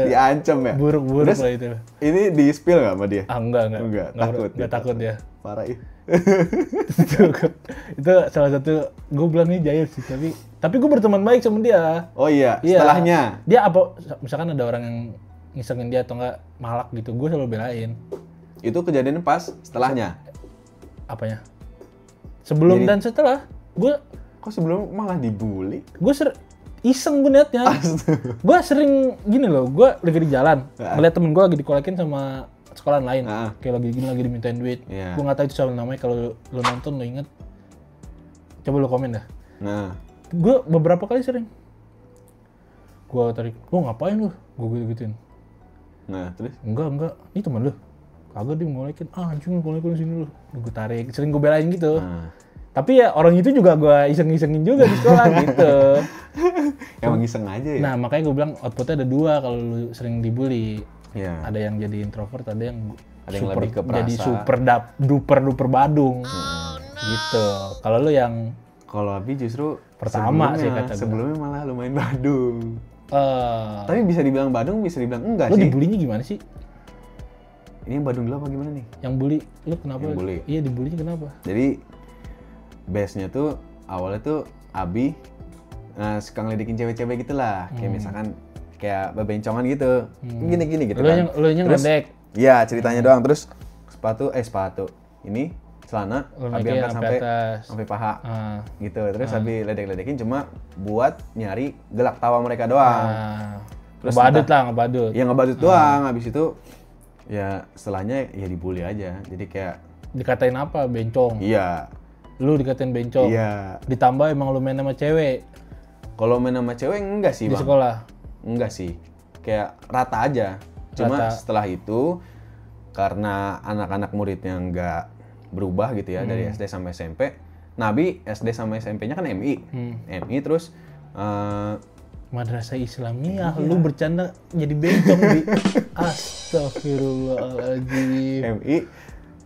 Speaker 2: Diancam ya?
Speaker 1: Buruk lah itu.
Speaker 2: Ini di spill nggak sama dia?
Speaker 1: Enggak, takut ya.
Speaker 2: Parah ih.
Speaker 1: itu salah satu gue bilang nih jahil sih, tapi gue berteman baik sama dia.
Speaker 2: Oh iya, setelahnya.
Speaker 1: Dia apa misalkan ada orang yang ngisengin dia atau enggak malak gitu, gue selalu belain.
Speaker 2: Itu kejadiannya pas setelahnya.
Speaker 1: Apanya? Sebelum dan setelah. Gue
Speaker 2: kok sebelum malah dibully?
Speaker 1: Gue iseng gue niatnya. Gue sering gini loh, gue lagi di jalan, ngeliat temen gue lagi dikolekin sama sekolahan lain, kayak lagi dimintain duit. Gue nggak tahu itu siapa namanya, kalau lo nonton lo inget, coba lo komen dah. Gue beberapa kali sering, gue tarik, lo ngapain lo? Gue gituin.
Speaker 2: Terus?
Speaker 1: Enggak, ini teman lo. Kagak dia ngolekin, anjing ngolekin sini lo. Gue tarik, sering gue belain gitu. Tapi ya orang itu juga gue iseng-isengin juga di sekolah gitu.
Speaker 2: Emang iseng aja ya?
Speaker 1: Nah makanya gue bilang outputnya ada dua kalau lu sering dibully.
Speaker 2: Yeah.
Speaker 1: Ada yang jadi introvert, ada yang
Speaker 2: lebih ke perasa.
Speaker 1: Jadi super duper badung. Gitu. Kalau lu yang...
Speaker 2: Kalau Abi justru
Speaker 1: pertama sih kata gue.
Speaker 2: Sebelumnya malah lumayan badung. Tapi bisa dibilang badung, bisa dibilang enggak
Speaker 1: lu
Speaker 2: sih.
Speaker 1: Lu dibulinya gimana sih?
Speaker 2: Ini yang badung dulu apa gimana nih?
Speaker 1: Yang bully, lu kenapa?
Speaker 2: Yang bully?
Speaker 1: Iya dibulinya kenapa?
Speaker 2: Jadi base-nya tuh awalnya tuh Abi suka ngeledekin cewek-cewek gitu lah. Kayak misalkan kayak bebencongan gitu. Gini-gini gitu kan.
Speaker 1: Lu yang ngedek?
Speaker 2: Iya, ceritanya doang. Terus sepatu. Ini celana Abi angkat sampai paha. Gitu. Terus Abi ledek-ledekin cuma buat nyari gelak tawa mereka doang.
Speaker 1: Terus ngebadut.
Speaker 2: Ya ngebadut doang. Habis itu ya setelahnya ya dibully aja. Jadi kayak
Speaker 1: dikatain apa? Bencong.
Speaker 2: Iya.
Speaker 1: Lu dikatain bencong.
Speaker 2: Iya.
Speaker 1: Ditambah emang lu main sama cewek.
Speaker 2: Kalau main sama cewek enggak sih, Bang.
Speaker 1: Di sekolah?
Speaker 2: Enggak sih. Kayak rata aja. Cuma setelah itu karena anak-anak muridnya enggak berubah gitu ya dari SD sampai SMP. Nabi SD sama SMP-nya kan MI. MI terus
Speaker 1: Madrasah Islamiyah, lu bercanda jadi bencong di Astagfirullahaladzim.
Speaker 2: MI.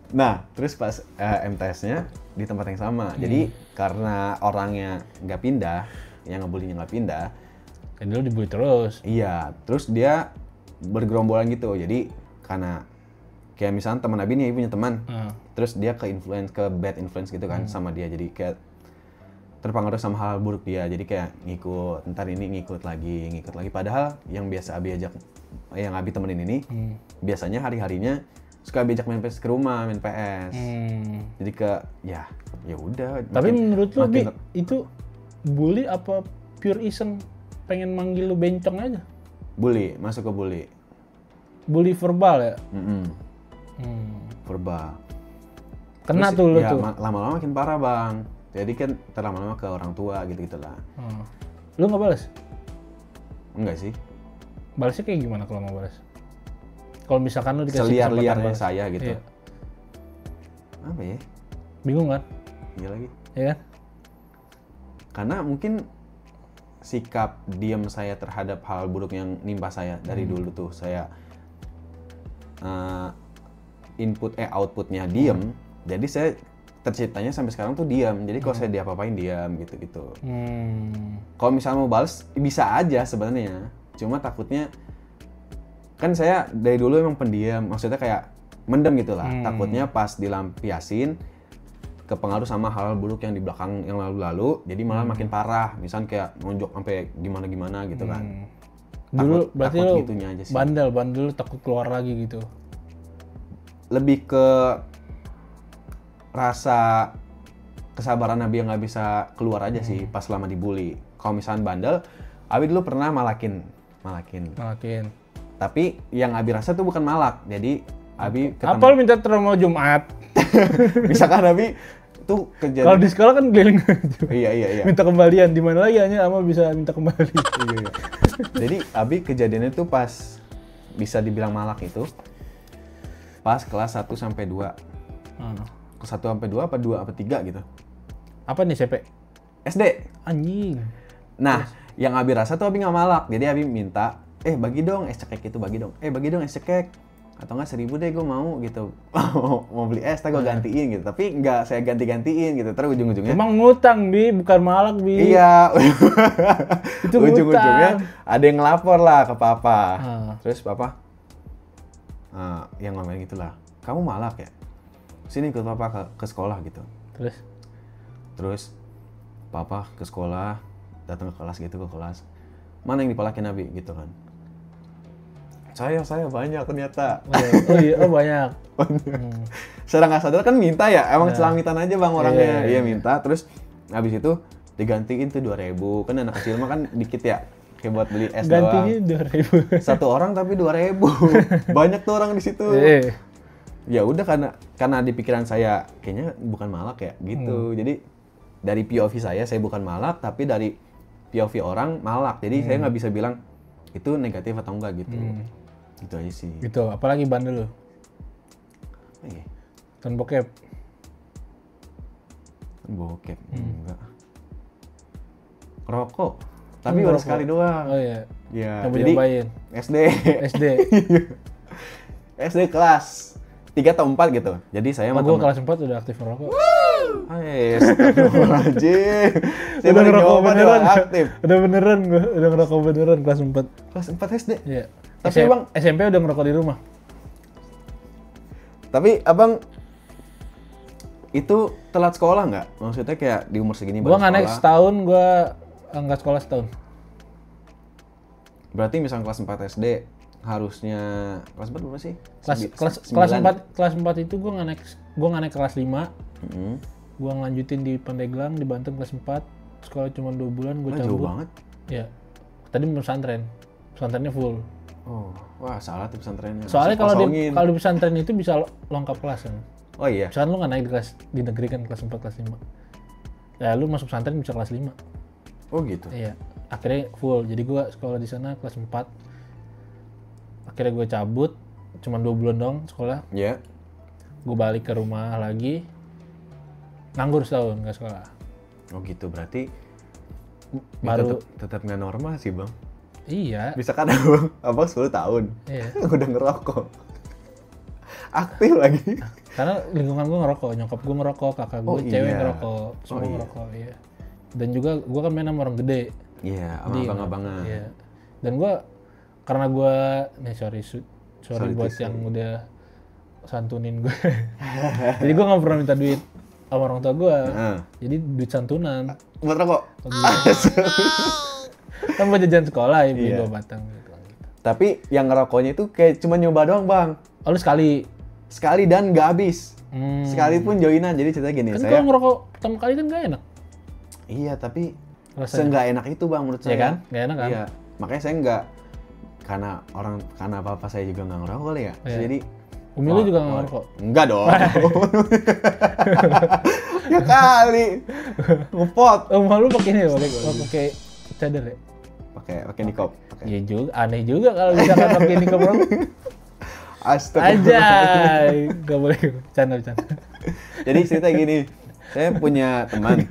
Speaker 2: Nah, terus pas MTS-nya di tempat yang sama. Jadi karena orangnya nggak pindah, yang ngebulinya nggak pindah,
Speaker 1: jadi lu dibully terus.
Speaker 2: Iya, terus dia bergerombolan gitu. Jadi karena kayak misalnya teman Abi nih punya teman, terus dia ke bad influence gitu kan sama dia. Jadi kayak terpengaruh sama hal buruk dia. Jadi kayak ngikut, ntar ini ngikut lagi. Padahal yang biasa Abi ajak, yang Abi temenin ini, biasanya hari-harinya suka Abi ajak main PS ke rumah, main PS. Jadi ya udah.
Speaker 1: Tapi menurut lu Bi, itu bully apa pure iseng pengen manggil lu bencong aja?
Speaker 2: Bully, masuk ke bully.
Speaker 1: Bully verbal ya?
Speaker 2: Verbal.
Speaker 1: Kena
Speaker 2: terus,
Speaker 1: tuh lu
Speaker 2: ya,
Speaker 1: tuh?
Speaker 2: Lama-lama makin parah Bang. Jadi kan lama-lama ke orang tua gitu-gitu lah.
Speaker 1: Lu nggak balas?
Speaker 2: Enggak sih.
Speaker 1: Balasnya kayak gimana kalau mau balas? Kalau misalkan lu dikasih
Speaker 2: seliar-liarnya saya gitu.
Speaker 1: Iya.
Speaker 2: Apa ya?
Speaker 1: Bingung kan?
Speaker 2: Iya lagi.
Speaker 1: Iya kan?
Speaker 2: Karena mungkin sikap diam saya terhadap hal buruk yang nimpa saya dari dulu tuh saya outputnya diam. Jadi saya terciptanya sampai sekarang tuh diam. Jadi kalau saya diapa-apain diam gitu-gitu. Kalau misalnya mau balas bisa aja sebenarnya. Cuma takutnya kan saya dari dulu emang pendiam. Maksudnya kayak mendem gitu lah. Takutnya pas dilampiasin kepengaruh sama hal buruk yang di belakang yang lalu-lalu. Jadi malah makin parah. Misalnya kayak nonjok sampai gimana-gimana gitu kan.
Speaker 1: Dulu berarti lu
Speaker 2: gitunya aja sih.
Speaker 1: bandel takut keluar lagi gitu.
Speaker 2: Lebih ke rasa kesabaran Abi yang nggak bisa keluar aja sih pas lama dibully. Kalau misalnya bandel, Abi dulu pernah malakin malakin.
Speaker 1: Tapi
Speaker 2: yang Abi rasa tuh bukan malak. Jadi Abi
Speaker 1: apa lu minta terima Jumat?
Speaker 2: Misalkan Abi tuh kejadian.
Speaker 1: Kalau di sekolah kan keliling aja.
Speaker 2: Iya.
Speaker 1: Minta kembalian di mana lagi hanya Amal bisa minta kembali.
Speaker 2: Iya. Jadi Abi kejadiannya tuh pas bisa dibilang malak itu pas kelas 1 sampai 2. Kelas 1 sampai 2 apa 2 apa 3 gitu.
Speaker 1: Apa nih CP?
Speaker 2: SD.
Speaker 1: Anjing.
Speaker 2: Nah, yang Abi rasa tuh Abi nggak malak. Jadi Abi minta, bagi dong es cekek itu, bagi dong es cekek. Atau nggak 1.000 deh gue mau gitu. Mau beli es, gue gantiin gitu. Tapi nggak saya ganti-gantiin gitu. Terus ujung-ujungnya.
Speaker 1: Emang ngutang, Bi. Bukan malak, Bi.
Speaker 2: Iya.
Speaker 1: Itu
Speaker 2: ujung-ujungnya ada yang ngelapor lah ke papa. Terus papa, yang ngomongin gitulah. Kamu malak ya? Sini ikut papa ke sekolah gitu. Terus papa ke sekolah, datang ke kelas gitu, mana yang dipalakin Abi gitu kan. Saya banyak ternyata.
Speaker 1: Banyak.
Speaker 2: Secara nggak sadar kan minta ya, emang celamitan aja bang orangnya. Iya minta, terus habis itu digantiin tuh 2.000. Kan anak kecil mah kan dikit ya, kayak buat beli es doang.
Speaker 1: Gantinya 2.000.
Speaker 2: Satu orang tapi 2.000. Banyak tuh orang di situ. Ya udah karena di pikiran saya kayaknya bukan malak ya gitu. Jadi dari POV saya bukan malak, tapi dari POV orang malak. Jadi saya nggak bisa bilang itu negatif atau enggak gitu. Gitu aja sih.
Speaker 1: Gitu, apalagi bandel lu? Kan bokep.
Speaker 2: Enggak. Rokok. Tapi baru sekali doang.
Speaker 1: Oh iya.
Speaker 2: Ya,
Speaker 1: jadi
Speaker 2: SD. SD kelas 3 atau 4 gitu. Jadi saya sama
Speaker 1: teman. Kelas 4 udah aktif merokok.
Speaker 2: Astagfirullahaladzim. Saya
Speaker 1: udah ngerokok beneran.
Speaker 2: Aktif.
Speaker 1: Udah beneran gue, udah ngerokok beneran kelas 4.
Speaker 2: Kelas 4 SD?
Speaker 1: Iya.
Speaker 2: Tapi Bang,
Speaker 1: SMP udah ngerokok di rumah.
Speaker 2: Tapi Abang itu telat sekolah nggak? Maksudnya kayak di umur segini
Speaker 1: baru sekolah? Gua nggak naik setahun, gua nggak sekolah setahun.
Speaker 2: Berarti misalnya kelas 4 SD harusnya kelas 4 berapa sih?
Speaker 1: Kelas 4 itu gua nggak naik kelas 5. Gua ngelanjutin di Pandeglang di Banten kelas 4. Sekolah cuma 2 bulan gua cabut.
Speaker 2: Jauh banget.
Speaker 1: Iya. Tadi pesantren. Pesantrennya full.
Speaker 2: Oh, wah salah tuh pesantrennya.
Speaker 1: Soalnya kalau di pesantren itu bisa lengkap kelas kan.
Speaker 2: Oh iya.
Speaker 1: Misalkan lu nggak naik di negeri kan kelas 4, kelas 5. Ya lu masuk pesantren bisa kelas 5.
Speaker 2: Oh gitu.
Speaker 1: Iya. Akhirnya full. Jadi gua sekolah di sana kelas 4. Akhirnya gue cabut, cuma 2 bulan dong sekolah.
Speaker 2: Iya.
Speaker 1: Gue balik ke rumah lagi, nganggur setahun nggak sekolah.
Speaker 2: Oh gitu, berarti
Speaker 1: baru
Speaker 2: tetap nggak normal sih bang.
Speaker 1: Iya.
Speaker 2: Bisa kan abang 10 tahun, udah ngerokok, aktif lagi.
Speaker 1: Karena lingkungan gue ngerokok, nyokap gue ngerokok, kakak gue cewek ngerokok, semua ngerokok. Iya. Dan juga gue kan main sama orang gede.
Speaker 2: Iya, sama abang-abangan.
Speaker 1: Iya. Dan gue karena gue, sorry buat yang udah santunin gue. Jadi gue nggak pernah minta duit sama orang tua gue. Jadi duit santunan.
Speaker 2: Buat rokok.
Speaker 1: Kan buat jajan sekolah ya, beli 2 batang gitu.
Speaker 2: Tapi yang ngerokoknya itu kayak cuma nyoba doang bang.
Speaker 1: Oh lu sekali
Speaker 2: dan nggak habis. Sekali pun joinan. Jadi cerita gini,
Speaker 1: kan
Speaker 2: saya
Speaker 1: kalau ngerokok pertama kali kan nggak enak.
Speaker 2: Iya, tapi seenggak enak itu bang menurut saya.
Speaker 1: Iya kan? Nggak enak kan?
Speaker 2: Iya, makanya saya nggak, karena apa saya juga nggak ngerokok kali ya.
Speaker 1: Iya.
Speaker 2: Jadi
Speaker 1: Umi lu juga nggak ngerokok?
Speaker 2: Enggak dong. Ya kali. Ngepot.
Speaker 1: Lu pakai ini ya? Pakai cadar ya?
Speaker 2: Pakai nikop.
Speaker 1: Iya juga, aneh juga kalau misalkan pakai nikop bro.
Speaker 2: Astaga.
Speaker 1: Ajay, nggak boleh bercanda.
Speaker 2: Jadi cerita gini, saya punya teman.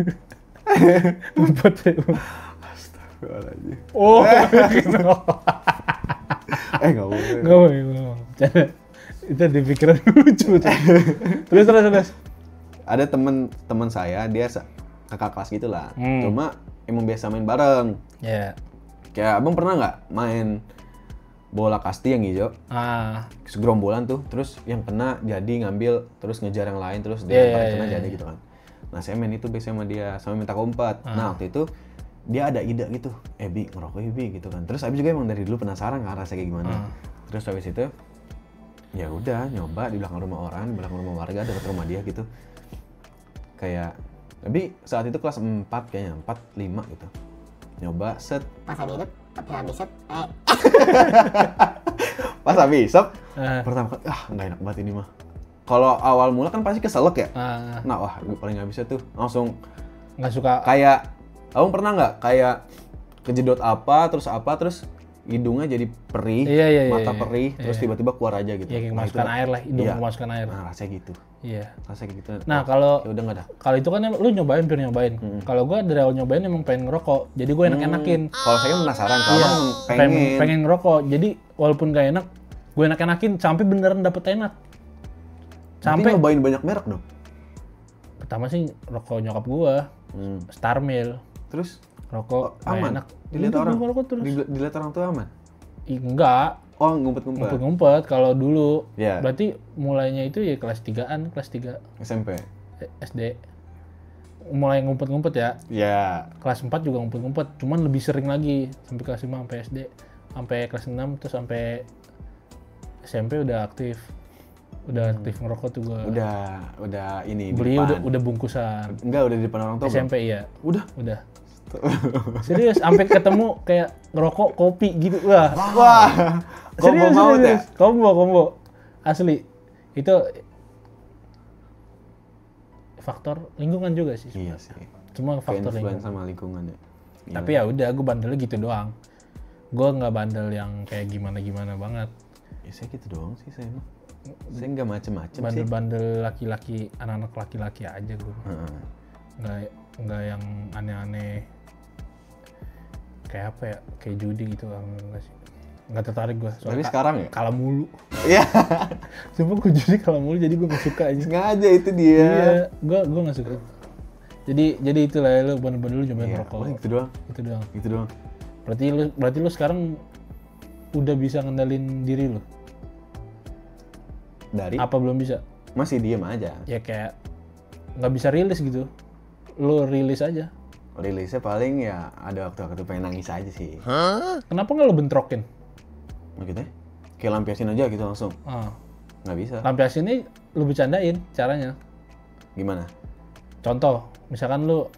Speaker 2: Astagfirullahaladzim.
Speaker 1: Oh,
Speaker 2: nggak boleh.
Speaker 1: Nggak boleh. Bercanda. Itu di pikiran lucu. Terus.
Speaker 2: Ada teman saya, dia kakak kelas gitulah. Cuma emang biasa main bareng.
Speaker 1: Iya.
Speaker 2: Kayak abang pernah nggak main bola kasti yang hijau? Segerombolan tuh, terus yang kena jadi ngambil, terus ngejar yang lain, terus dia kena jadi gitu kan. Nah saya main itu biasanya sama dia, sama minta kompat. Nah waktu itu dia ada ide gitu, Bi ngerokok Bi gitu kan. Terus Abi juga emang dari dulu penasaran kan rasanya kayak gimana. Terus habis itu ya udah nyoba di belakang rumah orang, di belakang rumah warga dekat rumah dia gitu. Kayak tapi saat itu kelas 4 kayaknya, 4, 5 gitu. Nyoba set.
Speaker 3: Pas lagi hidup, Tapi habis isep,
Speaker 2: Pas habis isep,
Speaker 1: Eh.
Speaker 2: pertama kali, nggak enak banget ini mah. Kalau awal mula kan pasti keselak ya.
Speaker 1: Ah,
Speaker 2: Nah, wah, gue paling nggak bisa tuh. Langsung
Speaker 1: nggak suka.
Speaker 2: kayak, abang pernah nggak kayak kejedot apa, terus hidungnya jadi perih,
Speaker 1: Iya,
Speaker 2: mata
Speaker 1: iya.
Speaker 2: perih, terus
Speaker 1: Iya.
Speaker 2: tiba-tiba keluar aja gitu.
Speaker 1: Ya kayak
Speaker 2: Nah,
Speaker 1: masukkan
Speaker 2: itu-
Speaker 1: air lah, hidung
Speaker 2: iya.
Speaker 1: memasukkan air.
Speaker 2: Nah, rasanya gitu.
Speaker 1: Iya.
Speaker 2: Rasanya gitu.
Speaker 1: Nah, kalau
Speaker 2: Ya udah nggak dah.
Speaker 1: kalau itu kan lu nyobain, pure nyobain. Kalau gua dari awal nyobain emang pengen ngerokok. Jadi gua enak-enakin.
Speaker 2: Kalau saya kan penasaran, kalau
Speaker 1: Iya,
Speaker 2: abang
Speaker 1: pengen
Speaker 2: pengen.
Speaker 1: pengen ngerokok. Jadi walaupun gak enak, gue enak-enakin sampai beneran dapet enak.
Speaker 2: Sampai
Speaker 1: Sampai
Speaker 2: nyobain banyak merek dong.
Speaker 1: pertama sih rokok nyokap gua, Star Mill,
Speaker 2: Terus
Speaker 1: rokok gak
Speaker 2: aman.
Speaker 1: enak.
Speaker 2: Dilihat
Speaker 1: Udah,
Speaker 2: orang.
Speaker 1: gua ngerokok terus.
Speaker 2: Dilihat orang tuh aman.
Speaker 1: Enggak,
Speaker 2: Oh, ngumpet-ngumpet.
Speaker 1: ngumpet-ngumpet kalau dulu.
Speaker 2: Iya.
Speaker 1: Berarti mulainya itu ya kelas 3-an, kelas 3
Speaker 2: SMP.
Speaker 1: SD. Mulai ngumpet-ngumpet ya.
Speaker 2: Ya.
Speaker 1: Kelas 4 juga ngumpet-ngumpet, cuman lebih sering lagi sampai kelas 5 sampai SD. Sampai kelas 6 terus sampai SMP udah aktif. Udah aktif ngerokok tuh gua.
Speaker 2: Udah ini
Speaker 1: Beli
Speaker 2: di depan.
Speaker 1: udah bungkusan.
Speaker 2: Enggak, udah di depan orang tua.
Speaker 1: SMP iya.
Speaker 2: Udah.
Speaker 1: Udah. Serius, sampai ketemu kayak ngerokok kopi gitu. Wah.
Speaker 2: Wah. Combo maut ya?
Speaker 1: Combo. Asli. Itu faktor lingkungan juga sih.
Speaker 2: Iya sih.
Speaker 1: Cuma faktor
Speaker 2: Influence
Speaker 1: lingkungan.
Speaker 2: sama lingkungan ya. Iya.
Speaker 1: Tapi ya udah, gue bandelnya gitu doang. Gue nggak bandel yang kayak gimana banget.
Speaker 2: Ya, saya gitu doang sih saya mah. Saya nggak macem-macem sih.
Speaker 1: Bandel-bandel laki-laki, anak-anak laki-laki aja gue.
Speaker 2: Heeh.
Speaker 1: Nggak yang aneh-aneh. Kayak apa ya? Kayak judi gitu, enggak sih. Nggak tertarik gue.
Speaker 2: Tapi sekarang ya?
Speaker 1: Kalah mulu.
Speaker 2: Iya.
Speaker 1: Sumpah gue judi kalah mulu, jadi gue nggak suka aja.
Speaker 2: Sengaja itu dia.
Speaker 1: Iya, gue nggak suka. Jadi itulah ya, lu bener-bener lu cobain
Speaker 2: Iya,
Speaker 1: rokok.
Speaker 2: paling gitu doang.
Speaker 1: Itu doang.
Speaker 2: Gitu doang.
Speaker 1: Berarti lu sekarang udah bisa ngendalin diri lu.
Speaker 2: Dari
Speaker 1: Apa belum bisa?
Speaker 2: masih diem aja.
Speaker 1: Ya kayak nggak bisa rilis gitu. Lu rilis aja.
Speaker 2: Rilisnya paling ya ada waktu-waktu pengen nangis aja sih.
Speaker 1: Kenapa nggak lu bentrokin?
Speaker 2: Maksudnya? Kayak lampiasin aja gitu langsung.
Speaker 1: Ah.
Speaker 2: Nggak bisa.
Speaker 1: Lampiasin ini lu bercandain caranya.
Speaker 2: Gimana?
Speaker 1: Contoh, misalkan lu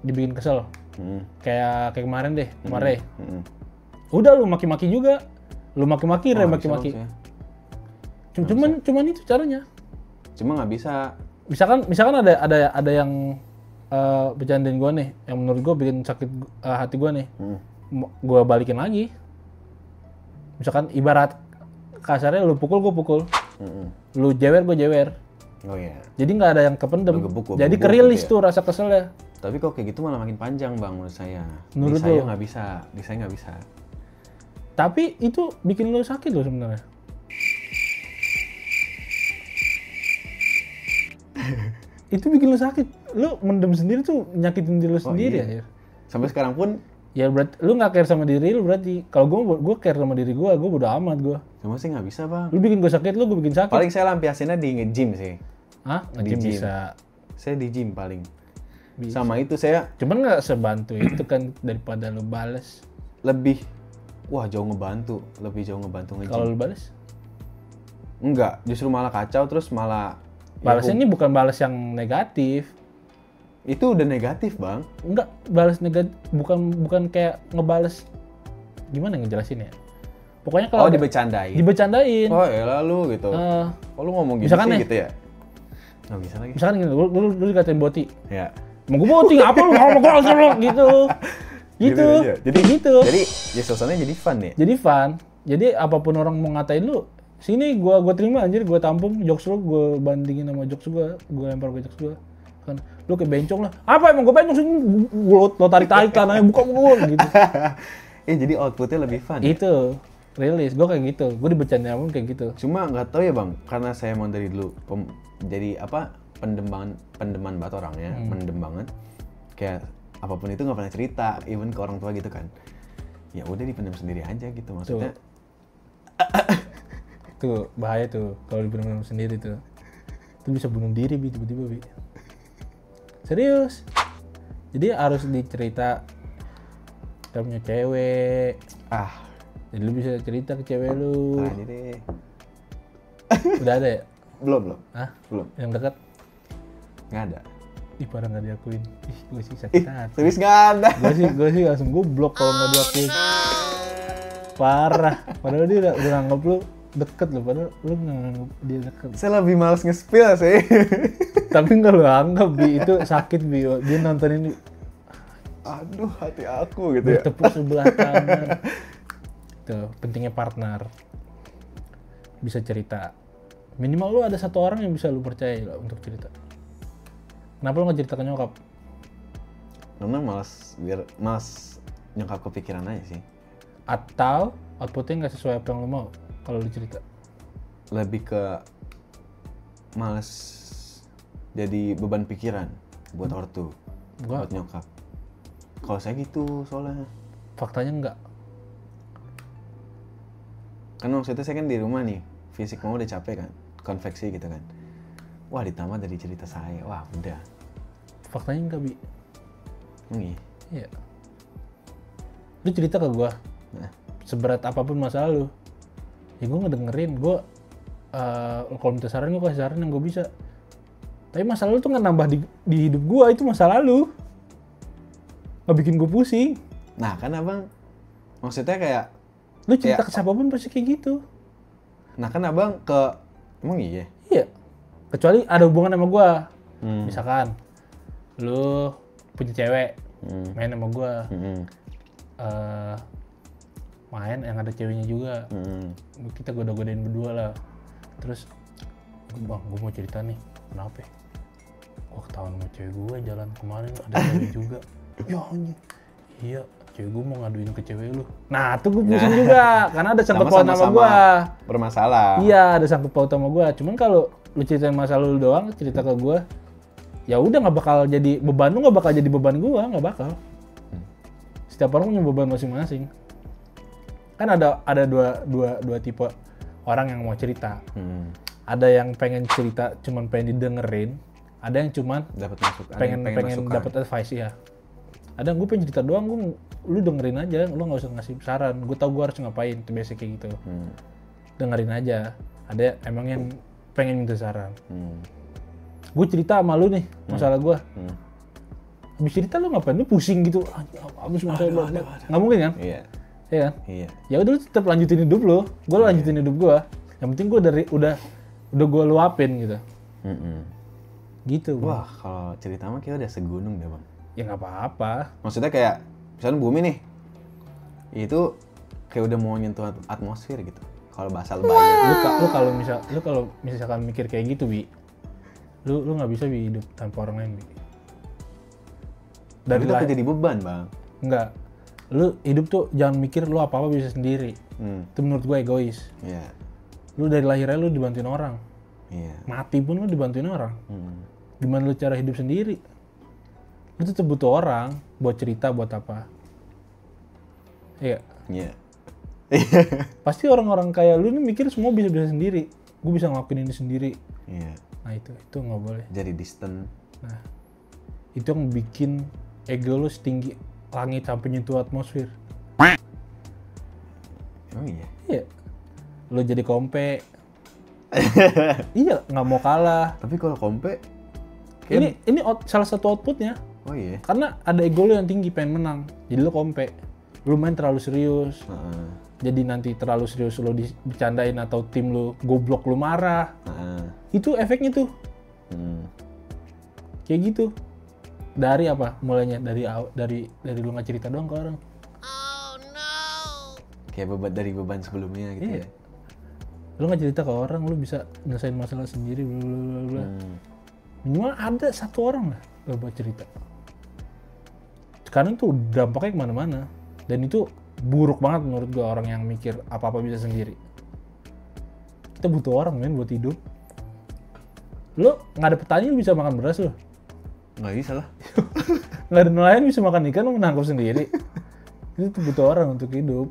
Speaker 1: dibikin kesel.
Speaker 2: Mm.
Speaker 1: Kayak kemarin deh, kemarin.
Speaker 2: Mm-mm.
Speaker 1: Udah lu maki-maki juga. Lu maki-maki,
Speaker 2: Wah,
Speaker 1: maki-maki.
Speaker 2: bisa,
Speaker 1: Cuman itu caranya.
Speaker 2: Cuma nggak bisa.
Speaker 1: Misalkan ada yang bercandain gua nih, yang menurut gua bikin sakit hati gua nih. Gua balikin lagi. Misalkan ibarat kasarnya lu pukul, gua pukul. Lu jewer, gua jewer.
Speaker 2: Oh iya.
Speaker 1: Jadi nggak ada yang kependem.
Speaker 2: Lu gebuk, gua
Speaker 1: Jadi
Speaker 2: gebuk
Speaker 1: kerilis
Speaker 2: gitu ya.
Speaker 1: tuh rasa keselnya.
Speaker 2: Tapi kok kayak gitu malah makin panjang bang menurut saya.
Speaker 1: Menurut
Speaker 2: di saya
Speaker 1: lu?
Speaker 2: nggak bisa. Di saya nggak bisa.
Speaker 1: Tapi itu bikin lu sakit loh sebenarnya. Itu bikin lu sakit. Lu mendem sendiri tuh nyakitin diri lu sendiri
Speaker 2: iya.
Speaker 1: ya.
Speaker 2: Sampai sekarang pun
Speaker 1: Ya berarti lu nggak care sama diri lu berarti. Kalau gua care sama diri gua bodo amat gua.
Speaker 2: sama sih nggak bisa bang.
Speaker 1: Lu bikin gua sakit, lu gua bikin sakit.
Speaker 2: Paling saya lampiasinnya di nge-gym sih.
Speaker 1: Hah?
Speaker 2: di
Speaker 1: Nge-gym
Speaker 2: gym.
Speaker 1: bisa.
Speaker 2: Saya di gym paling.
Speaker 1: Bisa.
Speaker 2: Sama itu saya
Speaker 1: Cuman nggak sebantu itu kan daripada lu bales.
Speaker 2: lebih jauh ngebantu. Lebih jauh ngebantu nge-gym.
Speaker 1: Kalau lu bales,
Speaker 2: Enggak, justru malah kacau terus malah
Speaker 1: balasnya ini bukan balas yang negatif.
Speaker 2: itu udah negatif bang.
Speaker 1: Enggak, balas negatif bukan kayak ngebales. Gimana ngejelasin ya? Pokoknya kalau ada-
Speaker 2: Dibecandain.
Speaker 1: dibecandain.
Speaker 2: Oh ya lalu gitu.
Speaker 1: Eh,
Speaker 2: Oh lu ngomong gitu
Speaker 1: misalkan
Speaker 2: sih
Speaker 1: nih.
Speaker 2: gitu ya? Nggak bisa lagi.
Speaker 1: misalkan gini, lu dikatain boti.
Speaker 2: Ya.
Speaker 1: Mau gue boti, apa lu mau gue gitu. Gitu.
Speaker 2: aja. Jadi
Speaker 1: gitu.
Speaker 2: Jadi ya suasananya jadi fun ya.
Speaker 1: Jadi fun. Jadi apapun orang mau ngatain lu, sini gua terima anjir, gua tampung jokes lu, gua bandingin sama jokes gua lempar ke jokes gua. Kan lu kayak bencong lah. Apa emang gua bencong sih? Lo tarik-tarik tanahnya buka gua gitu.
Speaker 2: Jadi outputnya lebih fun. Ya?
Speaker 1: Itu rilis gua kayak gitu. Gua dibercandain pun kayak gitu.
Speaker 2: Cuma nggak tahu ya bang, karena saya emang dari dulu jadi apa pendeman banget orangnya, pendem banget. Kayak apapun itu nggak pernah cerita, even ke orang tua gitu kan. Ya udah dipendam sendiri aja gitu maksudnya.
Speaker 1: Tuh bahaya tuh kalau dipendam sendiri tuh. Itu bisa bunuh diri Bi, tiba-tiba Bi. Serius. Jadi harus dicerita kita punya cewek. Jadi lu bisa cerita ke cewek lu.
Speaker 2: Tanya deh.
Speaker 1: Udah ada ya?
Speaker 2: Belum.
Speaker 1: Hah?
Speaker 2: Belum.
Speaker 1: Yang dekat?
Speaker 2: Nggak ada.
Speaker 1: ih pada nggak diakuin, ih gue sih sakit hati.
Speaker 2: Serius nggak ada.
Speaker 1: Gue sih langsung gue blok kalau nggak diakuin. Parah, padahal dia udah nganggap lu deket loh, padahal lu nggak nganggap dia deket.
Speaker 2: Saya lebih males nge-spill sih.
Speaker 1: Tapi nggak lu anggap, Bi, itu sakit, Bi. Dia nonton ini,
Speaker 2: Aduh, hati aku gitu ya.
Speaker 1: bertepuk sebelah tangan. Tuh, pentingnya partner. Bisa cerita. Minimal lu ada satu orang yang bisa lu percaya lah untuk cerita. Kenapa lu nggak cerita ke nyokap?
Speaker 2: Karena malas nyokap kepikiran aja sih.
Speaker 1: Atau outputnya nggak sesuai apa yang lu mau kalau lu cerita?
Speaker 2: Lebih ke males jadi beban pikiran buat ortu, buat nyokap. Kalau saya gitu soalnya.
Speaker 1: Faktanya enggak.
Speaker 2: Kan maksudnya saya kan di rumah nih, fisik mau udah capek kan, konveksi gitu kan. Wah, ditambah dari cerita saya, wah udah.
Speaker 1: Faktanya enggak, Bi.
Speaker 2: Iya.
Speaker 1: Iya. Lu cerita ke gua,
Speaker 2: Nah,
Speaker 1: seberat apapun masalah lu, ya gua ngedengerin. Gua kalau minta saran, gua kasih saran yang gua bisa. Tapi masalah lu tuh nggak nambah di hidup gua, itu masalah lu. Nggak bikin gua pusing.
Speaker 2: nah kan abang, maksudnya kayak,
Speaker 1: Lu cerita ke siapapun pasti kayak gitu.
Speaker 2: nah kan abang emang iya?
Speaker 1: Iya. Kecuali ada hubungan sama gua. Misalkan lu punya cewek, main sama gua. Main yang ada ceweknya juga. Kita goda-godain berdua lah. Terus, bang, gue mau cerita nih. Kenapa? Gue ketahuan sama cewek gue jalan kemarin ada cewek juga. Ya anjing. Iya, cewek gue mau ngaduin ke cewek lu. Nah, tuh gue pusing juga karena ada sangkut paut sama gue.
Speaker 2: Bermasalah.
Speaker 1: Iya, ada sangkut paut sama gue. Cuman kalau lu ceritain masalah lu doang, cerita ke gue, ya udah nggak bakal jadi beban lu, nggak bakal jadi beban gue, nggak bakal. Setiap orang punya beban masing-masing. Kan ada dua tipe orang yang mau cerita. Ada yang pengen cerita cuman pengen didengerin, ada yang cuman
Speaker 2: Dapat masukan.
Speaker 1: pengen dapat advice ya. Ada yang gue pengen cerita doang, lu dengerin aja, lu nggak usah ngasih saran. Gue tau gue harus ngapain, itu biasa kayak gitu. Dengerin aja. Ada emang yang pengen minta saran. Gue cerita sama lu nih masalah gue. Habis cerita lu ngapain? Lu pusing gitu. Habis masalah banget. Nggak mungkin kan?
Speaker 2: Iya.
Speaker 1: Iya kan?
Speaker 2: Iya.
Speaker 1: Ya udah lu tetap lanjutin hidup lu. Gue lanjutin hidup gue. Yang penting gue udah gue luapin gitu. Gitu. Bang.
Speaker 2: Wah, kalau cerita mah kayak udah segunung deh bang.
Speaker 1: Ya nggak apa-apa.
Speaker 2: Maksudnya kayak, misalnya bumi nih, itu kayak udah mau nyentuh atmosfer gitu. Kalau bahasa lebaynya.
Speaker 1: Lu kalau misalkan mikir kayak gitu, Bi, lu nggak bisa Bi hidup tanpa orang lain, Bi.
Speaker 2: Dari tapi jadi beban bang.
Speaker 1: Enggak. Lu hidup tuh jangan mikir lu apa-apa bisa sendiri. Itu menurut gue egois.
Speaker 2: Iya.
Speaker 1: Lu dari lahirnya lu dibantuin orang.
Speaker 2: Iya.
Speaker 1: Mati pun lu dibantuin orang. Gimana lu cara hidup sendiri? Lu tetap butuh orang buat cerita, buat apa. Iya.
Speaker 2: Iya.
Speaker 1: Pasti orang-orang kayak lu nih mikir semua bisa sendiri. Gue bisa ngelakuin ini sendiri.
Speaker 2: Iya.
Speaker 1: Nah itu nggak boleh.
Speaker 2: Jadi distant.
Speaker 1: Nah itu yang bikin ego lu setinggi langit sampai nyentuh atmosfer.
Speaker 2: Oh iya.
Speaker 1: Iya. Lu jadi kompe. Iya, nggak mau kalah.
Speaker 2: Tapi kalau kompe,
Speaker 1: Ini salah satu outputnya.
Speaker 2: oh iya.
Speaker 1: Karena ada ego lu yang tinggi pengen menang. Jadi lu kompe. Lu main terlalu serius. Jadi nanti terlalu serius lu dicandain atau tim lu goblok, lu marah. Itu efeknya tuh. Kayak gitu. Dari apa? Mulainya dari lu nggak cerita doang ke orang.
Speaker 2: Kayak beban sebelumnya gitu
Speaker 1: Iya.
Speaker 2: ya.
Speaker 1: Lu nggak cerita ke orang, lu bisa nyelesain masalah sendiri, blablabla. Minimal ada satu orang lah lu buat cerita. Sekarang tuh dampaknya kemana-mana. Dan itu buruk banget menurut gua orang yang mikir apa-apa bisa sendiri. Kita butuh orang men buat hidup. Lu nggak ada petani lu bisa makan beras lu.
Speaker 2: Nggak bisa lah.
Speaker 1: Nggak ada nelayan bisa makan ikan, lu menangkap sendiri. Itu tuh butuh orang untuk hidup.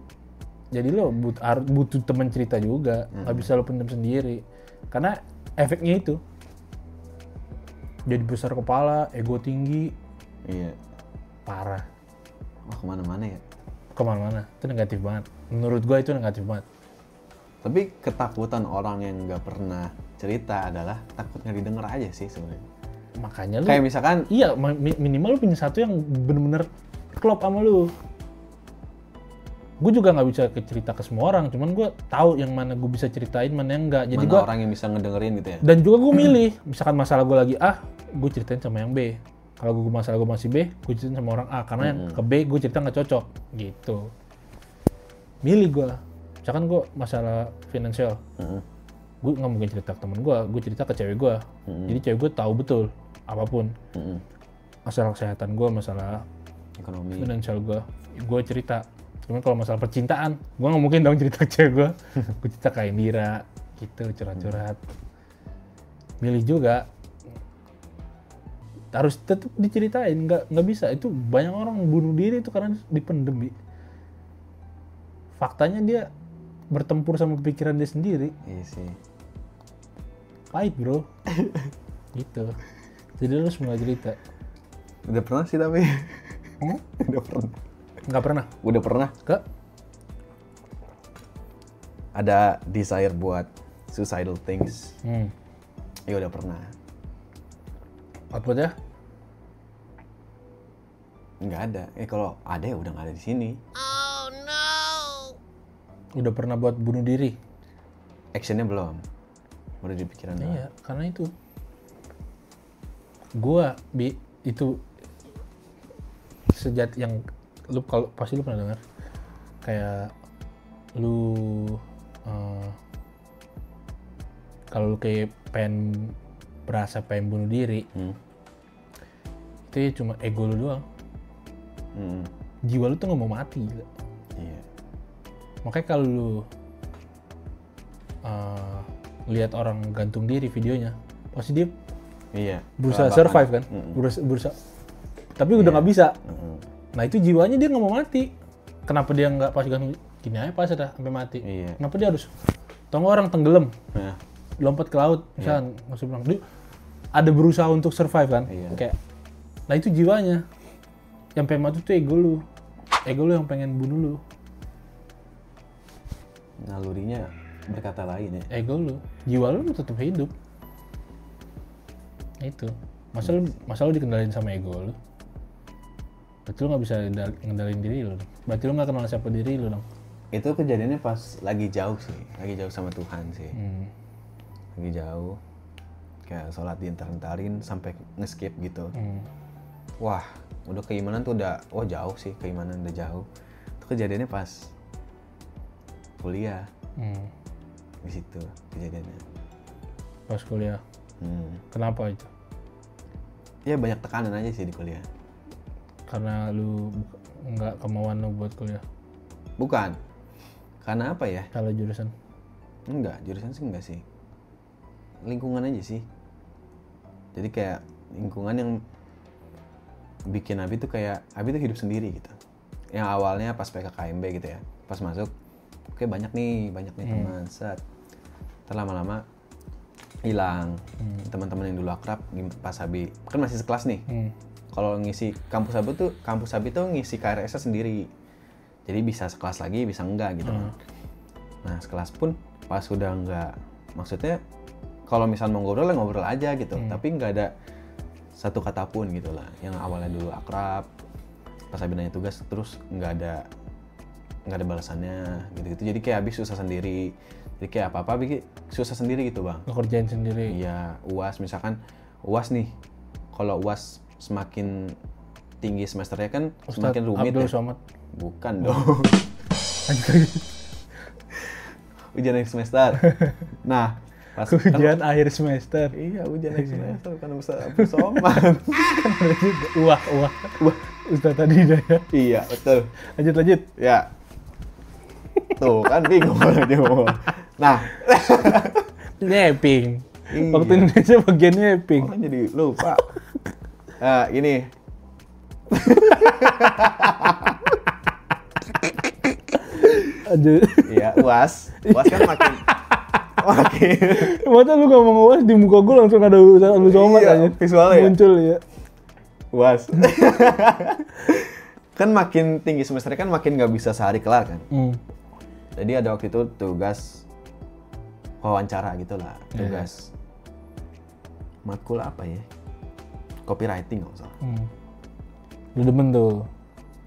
Speaker 1: Jadi lo butuh teman cerita juga, nggak bisa lo pendam sendiri. Karena efeknya itu. Jadi besar kepala, ego tinggi.
Speaker 2: Iya.
Speaker 1: Parah.
Speaker 2: Wah, kemana-mana ya.
Speaker 1: Kemana-mana, itu negatif banget. Menurut gua itu negatif banget.
Speaker 2: Tapi ketakutan orang yang nggak pernah cerita adalah takut nggak didengar aja sih sebenarnya.
Speaker 1: Makanya lu
Speaker 2: Kayak misalkan
Speaker 1: iya minimal lu punya satu yang bener-bener klop sama lu. Gue juga nggak bisa cerita ke semua orang, cuman gue tahu yang mana gue bisa ceritain, mana yang enggak. Jadi
Speaker 2: mana
Speaker 1: gue
Speaker 2: orang yang bisa ngedengerin gitu ya.
Speaker 1: dan juga gue milih, misalkan masalah gue lagi A, gue ceritain sama yang B. Kalau gue masalah gue masih B, gue ceritain sama orang A, karena yang ke B gue cerita nggak cocok, gitu. Milih gue, misalkan gue masalah finansial, gue nggak mungkin cerita ke temen gue cerita ke cewek gue. Jadi cewek gue tahu betul apapun, masalah kesehatan gue, masalah
Speaker 2: Ekonomi.
Speaker 1: finansial gue cerita. Cuman kalau masalah percintaan, gue nggak mungkin dong cerita ke cewek gue. Gue cerita ke Indira, gitu, curhat-curhat. Milih juga, harus tetap diceritain, nggak bisa. Itu banyak orang bunuh diri itu karena dipendem. Faktanya dia bertempur sama pikiran dia sendiri.
Speaker 2: Iya sih.
Speaker 1: Pahit bro. Gitu. Jadi lu harus mulai cerita.
Speaker 2: Udah pernah sih tapi. Udah pernah.
Speaker 1: Nggak pernah?
Speaker 2: Udah pernah.
Speaker 1: Ke?
Speaker 2: Ada desire buat suicidal things. Ya udah pernah.
Speaker 1: Outputnya?
Speaker 2: Nggak ada. Kalau ada ya udah nggak ada di sini.
Speaker 1: Udah pernah buat bunuh diri?
Speaker 2: Actionnya belum. Baru di pikiran doang.
Speaker 1: Iya, karena itu. Gua, itu sejat yang lu kalau pasti lu pernah dengar kayak lu kalau lu kayak berasa pengen bunuh diri, itu ya cuma ego lu doang. Jiwa lu tuh nggak mau mati. Gila.
Speaker 2: Iya.
Speaker 1: Makanya kalau lu lihat orang gantung diri videonya, pasti dia berusaha survive kan, berusaha. Tapi udah nggak bisa. Nah itu jiwanya dia nggak mau mati. Kenapa dia nggak pas gantung gini aja pas udah sampai mati?
Speaker 2: Iya.
Speaker 1: Kenapa dia harus? Tunggu orang tenggelam,
Speaker 2: Nah,
Speaker 1: lompat ke laut, misalnya maksud bilang dia ada berusaha untuk survive kan? Kayak, nah itu jiwanya. Yang pengen mati tuh ego lu yang pengen bunuh lu.
Speaker 2: nalurinya berkata lain ya.
Speaker 1: Ego lu, jiwa lu tetap hidup. Itu masa lu dikendalin sama ego lu. Berarti lu nggak bisa ngendalin diri lu. Berarti lu nggak kenal siapa diri lu dong.
Speaker 2: Itu kejadiannya pas lagi jauh sih, lagi jauh sama Tuhan sih. Lagi jauh, kayak sholat dientar-entarin sampai nge-skip gitu. Wah, udah keimanan tuh udah, jauh sih, keimanan udah jauh. Itu kejadiannya pas kuliah. Di situ kejadiannya.
Speaker 1: Pas kuliah. Kenapa itu?
Speaker 2: Ya banyak tekanan aja sih di kuliah.
Speaker 1: Karena lu nggak kemauan lu buat kuliah?
Speaker 2: Bukan. Karena apa ya?
Speaker 1: Salah jurusan?
Speaker 2: Enggak, jurusan sih enggak sih. Lingkungan aja sih. Jadi kayak lingkungan yang bikin Abi tuh kayak, Abi tuh hidup sendiri gitu. Yang awalnya pas PKKMB gitu ya, pas masuk, oke banyak nih teman, set. Terlama-lama hilang. Teman-teman yang dulu akrab pas Abi, kan masih sekelas nih. Kalau ngisi kampus Abi tuh ngisi KRS sendiri. Jadi bisa sekelas lagi, bisa enggak gitu kan. Nah, sekelas pun pas udah enggak, maksudnya kalau misal mau ngobrol aja gitu. Tapi enggak ada satu kata pun gitu lah. Yang awalnya dulu akrab, pas Abi nanya tugas terus enggak ada balasannya gitu-gitu. Jadi kayak Abi susah sendiri. Jadi kayak apa-apa Abi susah sendiri gitu, Bang.
Speaker 1: Ngerjain sendiri?
Speaker 2: Iya, UAS misalkan. UAS nih, kalau UAS semakin tinggi semesternya kan
Speaker 1: Ustadz
Speaker 2: semakin rumit
Speaker 1: Abdul
Speaker 2: ya.
Speaker 1: Somad.
Speaker 2: Bukan dong. Ujian akhir semester. Nah, pas
Speaker 1: ujian akhir semester.
Speaker 2: Iya, ujian akhir semester bukan Ustadz Abdul Somad.
Speaker 1: Wah. Ustadz tadi ya.
Speaker 2: Iya, betul.
Speaker 1: Lanjut.
Speaker 2: Ya. Tuh, kan bingung kalau dia ngomong. Nah,
Speaker 1: nyeping.
Speaker 2: Iya.
Speaker 1: Waktu Indonesia bagian nyeping.
Speaker 2: Orang jadi lupa. Gini.
Speaker 1: Aduh.
Speaker 2: Iya, UAS kan makin
Speaker 1: Masa lu ngomong UAS di muka gue langsung ada Abdul Somad aja.
Speaker 2: Visualnya
Speaker 1: muncul ya.
Speaker 2: UAS. Kan makin tinggi semesternya kan makin nggak bisa sehari kelar kan. Jadi ada waktu itu tugas wawancara gitulah, tugas matkul apa ya? copywriting kalau salah.
Speaker 1: Lu demen tuh.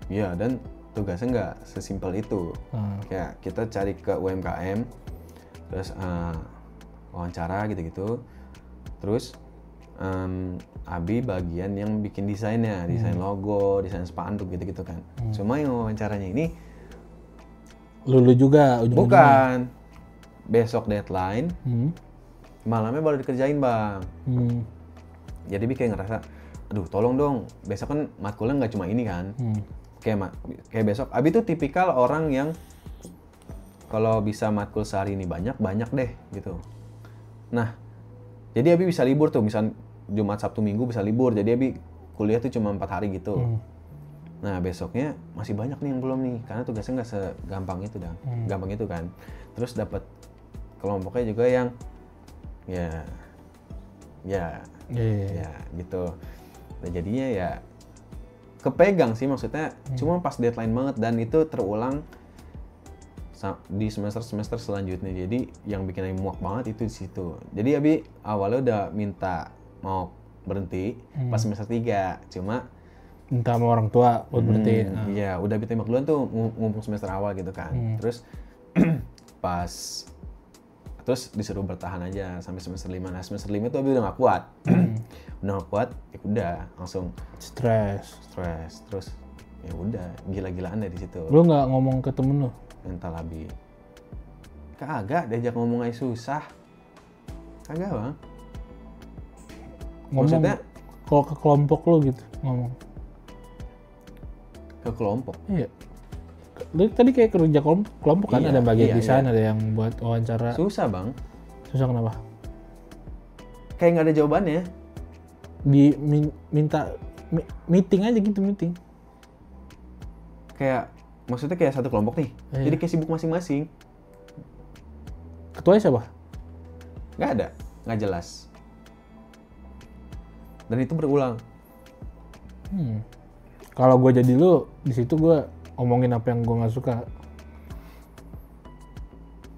Speaker 2: Iya, dan tugasnya nggak sesimpel itu. Kayak kita cari ke UMKM, terus wawancara gitu-gitu, terus Abi bagian yang bikin desainnya, desain logo, desain spanduk gitu-gitu kan. Cuma yang wawancaranya ini
Speaker 1: Lu juga ujung-ujungnya.
Speaker 2: bukan besok deadline, malamnya baru dikerjain bang. Jadi Bi kayak ngerasa, aduh tolong dong, besok kan matkulnya nggak cuma ini kan. Kayak besok, Abi tuh tipikal orang yang kalau bisa matkul sehari ini banyak deh gitu. Nah, jadi Abi bisa libur tuh, misal Jumat, Sabtu, Minggu bisa libur. Jadi Abi kuliah tuh cuma 4 hari gitu. Nah, besoknya masih banyak nih yang belum nih, karena tugasnya nggak segampang itu gampang itu kan. Terus dapat kelompoknya juga yang ya gitu. Nah, jadinya ya kepegang sih maksudnya, cuma pas deadline banget, dan itu terulang di semester selanjutnya. Jadi yang bikin Abi muak banget itu di situ. Jadi Abi awalnya udah minta mau berhenti pas semester 3, cuma
Speaker 1: minta sama orang tua buat berhenti.
Speaker 2: Iya, udah ditembak duluan tuh ngumpul semester awal gitu kan. Terus terus disuruh bertahan aja sampai semester 5. Nah, semester 5 tuh Abi udah gak kuat. Udah gak kuat, ya udah langsung
Speaker 1: Stres.
Speaker 2: Terus ya udah gila-gilaan deh di situ.
Speaker 1: Lu nggak ngomong ke temen lu?
Speaker 2: Mental Abi kagak, diajak ngomong aja susah. Kagak bang.
Speaker 1: Ngomong
Speaker 2: maksudnya
Speaker 1: kalau ke kelompok lu gitu ngomong.
Speaker 2: Ke kelompok?
Speaker 1: Iya. Lu tadi kayak kerja kelompok kan, ada bagian desain, ada yang buat wawancara.
Speaker 2: Susah bang.
Speaker 1: Susah kenapa?
Speaker 2: Kayak nggak ada jawabannya.
Speaker 1: Minta meeting aja gitu, meeting.
Speaker 2: Kayak maksudnya kayak satu kelompok nih, jadi kayak sibuk masing-masing.
Speaker 1: Ketuanya siapa?
Speaker 2: Nggak ada, nggak jelas. Dan itu berulang.
Speaker 1: Kalau gue jadi lu, di situ gue omongin apa yang gue nggak suka.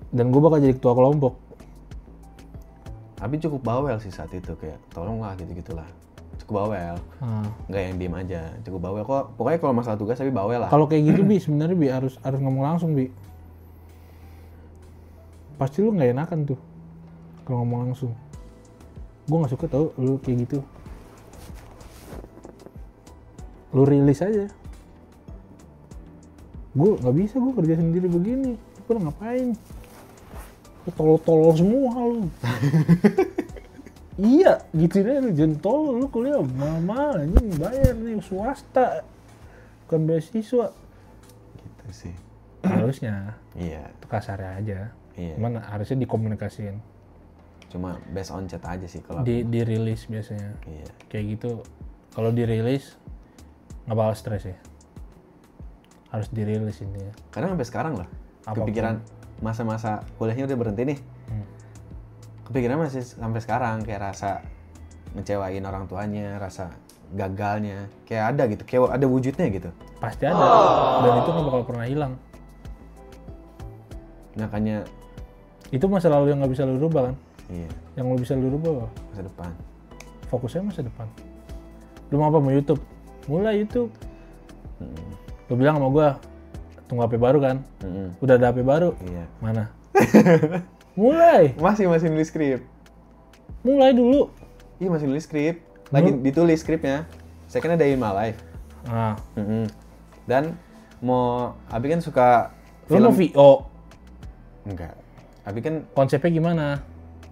Speaker 1: Dan gue bakal jadi ketua kelompok.
Speaker 2: Abi cukup bawel sih saat itu, kayak tolonglah gitu-gitulah. Cukup bawel. Nggak yang diem aja, cukup bawel kok. Pokoknya kalau masalah tugas Abi bawel lah.
Speaker 1: Kalau kayak gitu Bi, sebenarnya Bi harus ngomong langsung Bi. Pasti lu nggak enakan tuh kalau ngomong langsung. Gue nggak suka tau lu kayak gitu. Lu rilis aja. Gue nggak bisa, gue kerja sendiri begini. Gue ngapain? Lu tolol-tolol semua lu. Iya, gitu deh lu, jangan tolol. Lu kuliah mahal-mahal, anjing bayar nih swasta, bukan beasiswa.
Speaker 2: Gitu sih.
Speaker 1: Harusnya.
Speaker 2: Iya.
Speaker 1: Itu kasarnya aja.
Speaker 2: Iya.
Speaker 1: Cuman harusnya dikomunikasiin.
Speaker 2: Cuma based on chat aja sih kalau.
Speaker 1: Dirilis biasanya.
Speaker 2: Iya.
Speaker 1: Kayak gitu. Kalau dirilis nggak bakal stres ya. Harus dirilis intinya.
Speaker 2: Kadang sampai sekarang loh. Kepikiran masa-masa kuliahnya udah berhenti nih. Kepikiran masih sampai sekarang, kayak rasa ngecewain orang tuanya, rasa gagalnya, kayak ada gitu, kayak ada wujudnya gitu.
Speaker 1: Pasti ada. Dan itu nggak bakal pernah hilang.
Speaker 2: Makanya
Speaker 1: itu masa lalu yang nggak bisa lu rubah kan?
Speaker 2: iya.
Speaker 1: Yang lu bisa lu rubah apa?
Speaker 2: Masa depan.
Speaker 1: Fokusnya masa depan. Lu mau apa? Mau YouTube? Mulai YouTube. Lu bilang sama gua tunggu HP baru kan? Udah ada HP baru?
Speaker 2: Iya.
Speaker 1: Mana? Mulai.
Speaker 2: Masih nulis skrip.
Speaker 1: Mulai dulu.
Speaker 2: Iya masih nulis skrip. Lagi ditulis skripnya. Saya kan ada In My Life. Dan Abi kan suka
Speaker 1: Lu mau VO?
Speaker 2: Enggak. Abi kan
Speaker 1: Konsepnya gimana?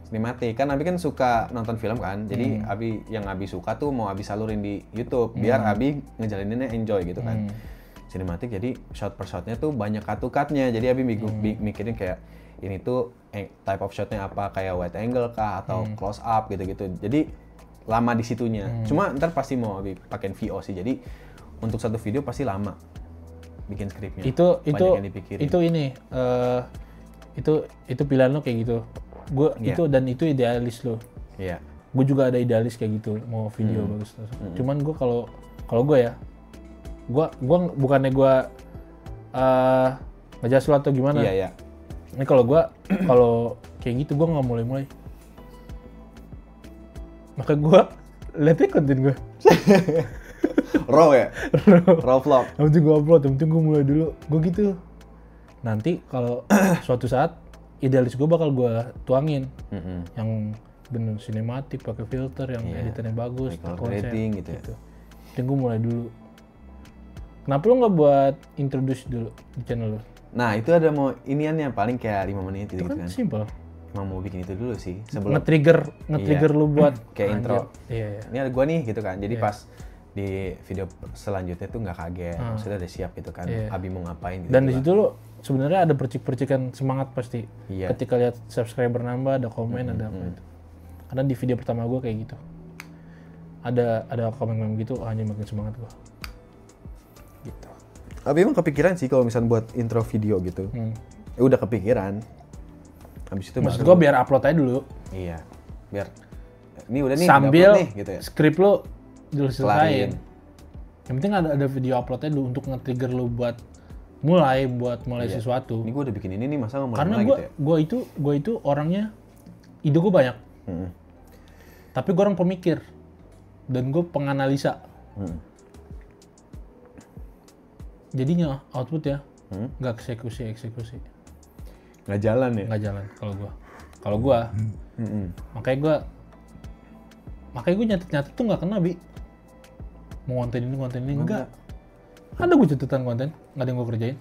Speaker 2: sinematik. Kan Abi kan suka nonton film kan. Jadi yang Abi suka tuh mau Abi salurin di YouTube biar Abi ngejalaninnya enjoy gitu kan. Sinematik, jadi shot per shotnya tuh banyak cut-nya. Jadi Abi mikirin kayak ini tuh type of shotnya apa, kayak wide angle kah atau close up gitu-gitu. Jadi lama di situnya. Cuma ntar pasti mau Abi pakein VO sih. Jadi untuk satu video pasti lama bikin skripnya.
Speaker 1: Itu
Speaker 2: yang dipikirin.
Speaker 1: itu pilihan lo kayak gitu. Gue itu dan itu idealis lo.
Speaker 2: Iya.
Speaker 1: Gue juga ada idealis kayak gitu, mau video bagus. Cuman gue kalau gue ya, gue bukannya gue ngejudge lo atau gimana.
Speaker 2: Iya.
Speaker 1: Ini kalau kayak gitu gue nggak mulai. Maka gue lihatnya konten gue.
Speaker 2: Raw ya? Raw vlog.
Speaker 1: Yang penting gue upload, yang penting gue mulai dulu. Gue gitu. Nanti kalau suatu saat idealis gue bakal gue tuangin. Yang bener sinematik, pakai filter, yang editannya bagus, konsep
Speaker 2: gitu ya.
Speaker 1: Yang gue mulai dulu. Kenapa lu nggak buat introduce dulu di channel lu?
Speaker 2: Nah itu ada mau iniannya paling kayak 5 menit gitu kan.
Speaker 1: Simple.
Speaker 2: Emang mau bikin itu dulu sih sebelum
Speaker 1: Nge-trigger lu buat
Speaker 2: kayak intro.
Speaker 1: Iya.
Speaker 2: Ini ada gua nih gitu kan. Jadi pas di video selanjutnya tuh nggak kaget, maksudnya udah siap gitu kan. Abi mau ngapain gitu.
Speaker 1: Dan di situ lu sebenarnya ada percikan semangat pasti.
Speaker 2: Iya.
Speaker 1: Ketika lihat subscriber nambah, ada komen, ada apa itu. Karena di video pertama gua kayak gitu. Ada komen gitu, hanya makin semangat gua. Gitu.
Speaker 2: Abi emang kepikiran sih kalau misalnya buat intro video gitu. Ya udah kepikiran. Habis itu
Speaker 1: maksud gua biar upload aja dulu.
Speaker 2: Iya. Biar ini udah nih
Speaker 1: sambil
Speaker 2: nih gitu ya.
Speaker 1: Skrip lu dulu selesaiin. Yang penting ada video uploadnya dulu untuk nge-trigger lu buat mulai sesuatu.
Speaker 2: Ini gua udah bikin ini nih, masa nggak mulai
Speaker 1: Karena
Speaker 2: gitu ya?
Speaker 1: gua itu orangnya ide gua banyak. Tapi gua orang pemikir dan gua penganalisa. Jadinya output ya nggak eksekusi.
Speaker 2: Nggak jalan ya?
Speaker 1: Nggak jalan kalau gua. Makanya gua nyatet tuh nggak kena, Bi. Mau konten ini enggak. Ada gua catatan konten, nggak ada yang gua kerjain.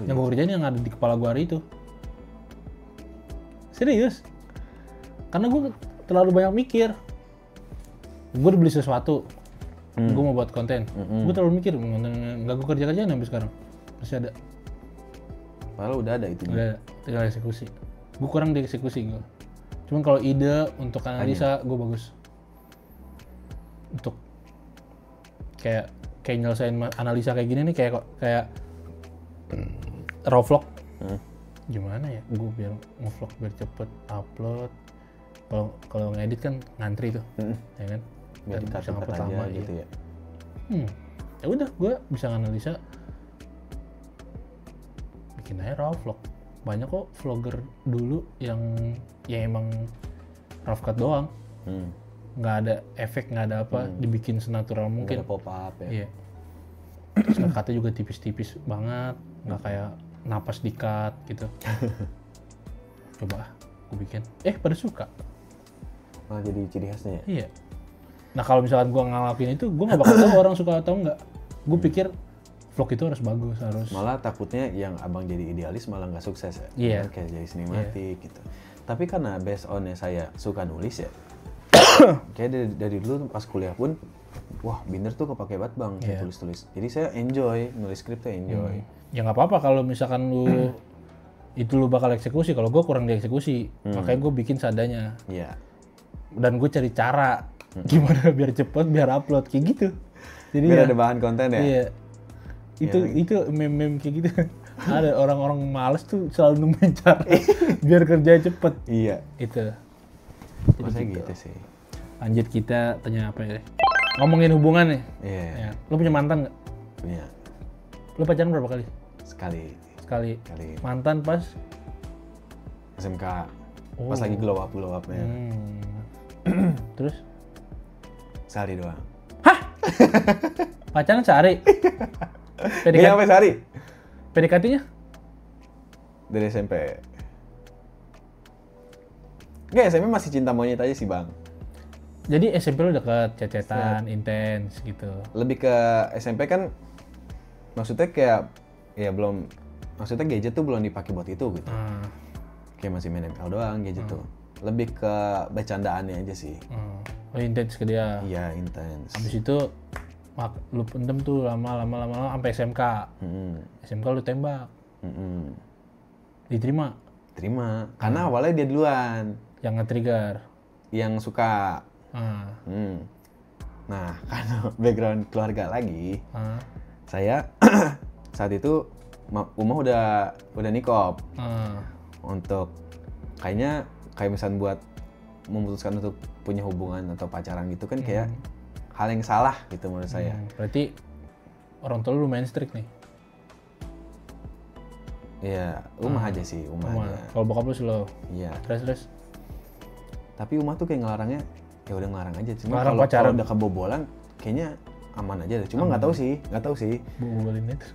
Speaker 1: Yang gua kerjain yang ada di kepala gua hari itu. Serius. Karena gua terlalu banyak mikir. Gua udah beli sesuatu. Gue mau buat konten, gue terlalu mikir, nggak gue kerjain sampai sekarang, masih ada.
Speaker 2: Padahal udah ada itu.
Speaker 1: Udah, tinggal eksekusi. Gue kurang di eksekusi gue. Cuman kalau ide untuk analisa, gue bagus. Untuk kayak nyelesain analisa kayak gini nih, kayak raw vlog. Gimana ya? Gue biar nge-vlog biar cepet upload. Kalau ngedit kan ngantri tuh, ya kan?
Speaker 2: Biar
Speaker 1: bisa
Speaker 2: dikat aja gitu ya.
Speaker 1: Ya udah, gue bisa nganalisa, bikin aja raw vlog. Banyak kok vlogger dulu yang emang rough cut doang, nggak ada efek, nggak ada apa, dibikin senatural mungkin.
Speaker 2: Ada pop up ya.
Speaker 1: Iya. Terus cut-nya juga tipis-tipis banget, nggak kayak napas di cut gitu. Coba gue bikin, pada suka.
Speaker 2: Malah jadi ciri khasnya ya?
Speaker 1: Iya. Nah kalau misalkan gue ngelakuin itu, gue nggak bakal tahu orang suka atau enggak. Gue pikir vlog itu harus bagus, harus.
Speaker 2: Malah takutnya yang abang jadi idealis malah nggak sukses ya.
Speaker 1: Iya.
Speaker 2: Kayak jadi sinematik gitu. Tapi karena based on-nya saya suka nulis ya. Kayak dari dulu pas kuliah pun, wah Binder tuh kepake banget bang, kayak tulis-tulis. Jadi saya enjoy, nulis skrip tuh enjoy.
Speaker 1: Ya nggak apa-apa kalau misalkan lu itu lu bakal eksekusi. Kalau gue kurang dieksekusi, makanya gue bikin seadanya.
Speaker 2: Iya.
Speaker 1: Dan gue cari cara gimana biar cepet, biar upload kayak gitu. Jadi
Speaker 2: biar ada bahan konten ya.
Speaker 1: Iya. Itu meme kayak gitu. Ada orang-orang males tuh selalu nemuin cara biar kerja cepet.
Speaker 2: Iya.
Speaker 1: Itu.
Speaker 2: Masa gitu sih.
Speaker 1: Lanjut, kita tanya apa ya? Ngomongin hubungan nih.
Speaker 2: Iya.
Speaker 1: Ya. Lu punya mantan nggak?
Speaker 2: Punya.
Speaker 1: Lu pacaran berapa kali?
Speaker 2: Sekali.
Speaker 1: Mantan pas
Speaker 2: SMK. Pas lagi glow up-nya.
Speaker 1: Terus?
Speaker 2: Sehari doang.
Speaker 1: Hah? Pacaran sehari?
Speaker 2: Dia sampai sehari?
Speaker 1: PDKT-nya?
Speaker 2: Dari SMP. Enggak, SMP masih cinta monyet aja sih bang.
Speaker 1: Jadi SMP lu deket, cecetan, intens gitu.
Speaker 2: Lebih ke SMP kan, maksudnya kayak, ya belum, maksudnya gadget tuh belum dipakai buat itu gitu. Kayak masih main ML doang gadget tuh. Lebih ke bercandaannya aja sih.
Speaker 1: Oh, intens ke dia?
Speaker 2: Iya, intens.
Speaker 1: Habis itu, lu pendem tuh lama sampai SMK. SMK lu tembak. Diterima?
Speaker 2: Terima, karena awalnya dia duluan.
Speaker 1: Yang nge-trigger?
Speaker 2: Yang suka. Nah, karena background keluarga lagi, saya saat itu Umah udah nikop. Untuk kayak misalnya buat memutuskan untuk punya hubungan atau pacaran gitu kan kayak hal yang salah gitu menurut saya.
Speaker 1: Berarti orang tua lu lumayan strict nih?
Speaker 2: Iya, Umah aja sih, Umah aja.
Speaker 1: Kalau bokap lu slow?
Speaker 2: Iya.
Speaker 1: Terus?
Speaker 2: Tapi Umah tuh kayak ngelarangnya, ya udah ngelarang aja. Cuma
Speaker 1: Ngelarang
Speaker 2: kalau
Speaker 1: pacaran.
Speaker 2: udah kebobolan kayaknya aman aja deh. Cuma nggak tahu sih.
Speaker 1: Bobolin terus.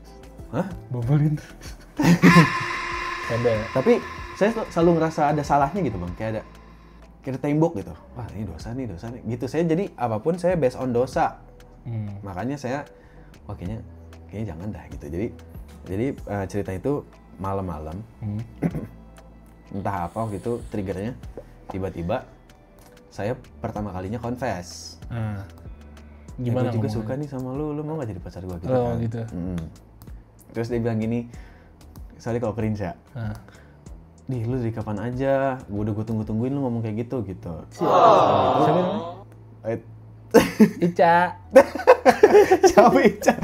Speaker 2: Hah?
Speaker 1: Bobolin terus. Ada.
Speaker 2: Tapi saya selalu ngerasa ada salahnya gitu bang, kayak ada tembok gitu. Wah ini dosa nih. Gitu saya jadi apapun saya based on dosa. Makanya saya, wah kayaknya jangan dah gitu. Jadi cerita itu malam-malam. Entah apa waktu itu triggernya, tiba-tiba saya pertama kalinya confess.
Speaker 1: Gimana
Speaker 2: gue juga
Speaker 1: ngomongnya?
Speaker 2: suka nih sama lu mau gak jadi pacar gue gitu
Speaker 1: Oh
Speaker 2: kan.
Speaker 1: gitu.
Speaker 2: Terus dia bilang gini, soalnya kalau cringe ya, nih lu dari kapan aja, gue tungguin lu ngomong kayak gitu.
Speaker 1: Siapa namanya? Ica.
Speaker 2: Siapa Ica?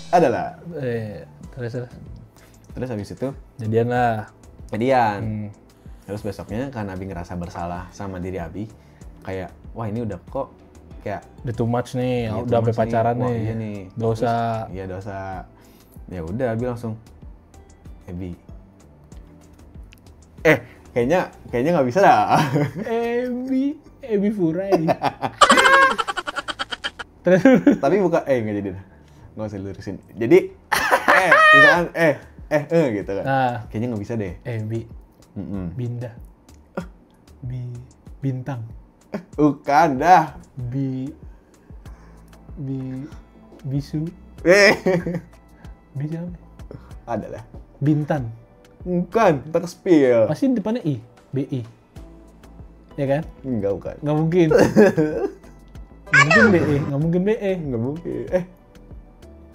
Speaker 2: Adalah. Terus habis itu
Speaker 1: Jadian lah.
Speaker 2: Terus besoknya karena Abi ngerasa bersalah sama diri Abi, kayak wah ini udah kok kayak
Speaker 1: Udah too much nih,
Speaker 2: iya,
Speaker 1: udah sampai
Speaker 2: too much
Speaker 1: pacaran
Speaker 2: Wah,
Speaker 1: nih.
Speaker 2: iya nih.
Speaker 1: Dosa.
Speaker 2: Terus, iya dosa. Ya udah Abi langsung, Abi. Kayaknya nggak bisa dah.
Speaker 1: Ebi Furai. Terus
Speaker 2: Tapi bukan, nggak jadi dah. Nggak usah lurusin. Jadi, misalkan, gitu kan. Kayaknya nggak bisa deh.
Speaker 1: Ebi. Binda. Bintang.
Speaker 2: Bukan dah.
Speaker 1: Bisu. Bisa apa?
Speaker 2: Adalah.
Speaker 1: Bintan.
Speaker 2: Bukan, terspill.
Speaker 1: Pasti depannya I. BI. Ya kan?
Speaker 2: Enggak, bukan.
Speaker 1: Nggak mungkin. Nggak mungkin BE. Nggak mungkin BE.
Speaker 2: Enggak mungkin.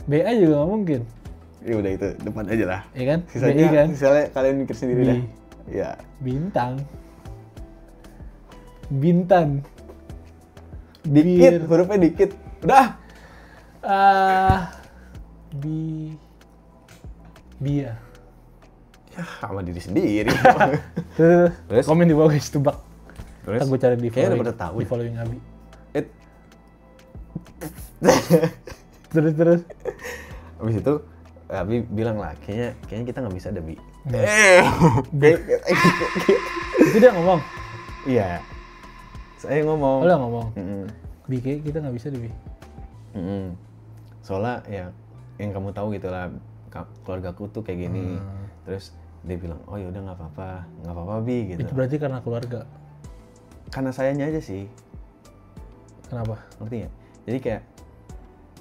Speaker 1: BA juga nggak mungkin.
Speaker 2: Ya udah itu, depan aja lah.
Speaker 1: Ya kan?
Speaker 2: Sisanya,
Speaker 1: BI kan?
Speaker 2: misalnya kalian mikir sendiri dah. Ya.
Speaker 1: Bintang. Bintan.
Speaker 2: Dikit, hurufnya dikit. Udah.
Speaker 1: Bia.
Speaker 2: Ya, sama diri sendiri.
Speaker 1: Terus komen di bawah guys, tebak.
Speaker 2: Terus?
Speaker 1: Ntar gue cari di
Speaker 2: Kayaknya udah
Speaker 1: following,
Speaker 2: pada tahu
Speaker 1: di
Speaker 2: ya.
Speaker 1: following Abi.
Speaker 2: It-
Speaker 1: Terus.
Speaker 2: Habis itu Abi bilang lah, kayaknya kita nggak bisa deh, Bi.
Speaker 1: Itu dia ngomong.
Speaker 2: Iya. Saya ngomong.
Speaker 1: Oh, lo ngomong. Bi, kayak kita nggak bisa deh, Bi.
Speaker 2: Soalnya ya yang kamu tahu gitu lah, keluargaku tuh kayak gini. Terus dia bilang, oh ya udah nggak apa-apa Bi gitu.
Speaker 1: Itu berarti karena keluarga.
Speaker 2: Karena sayanya aja sih,
Speaker 1: Kenapa?
Speaker 2: ngerti nggak? Jadi kayak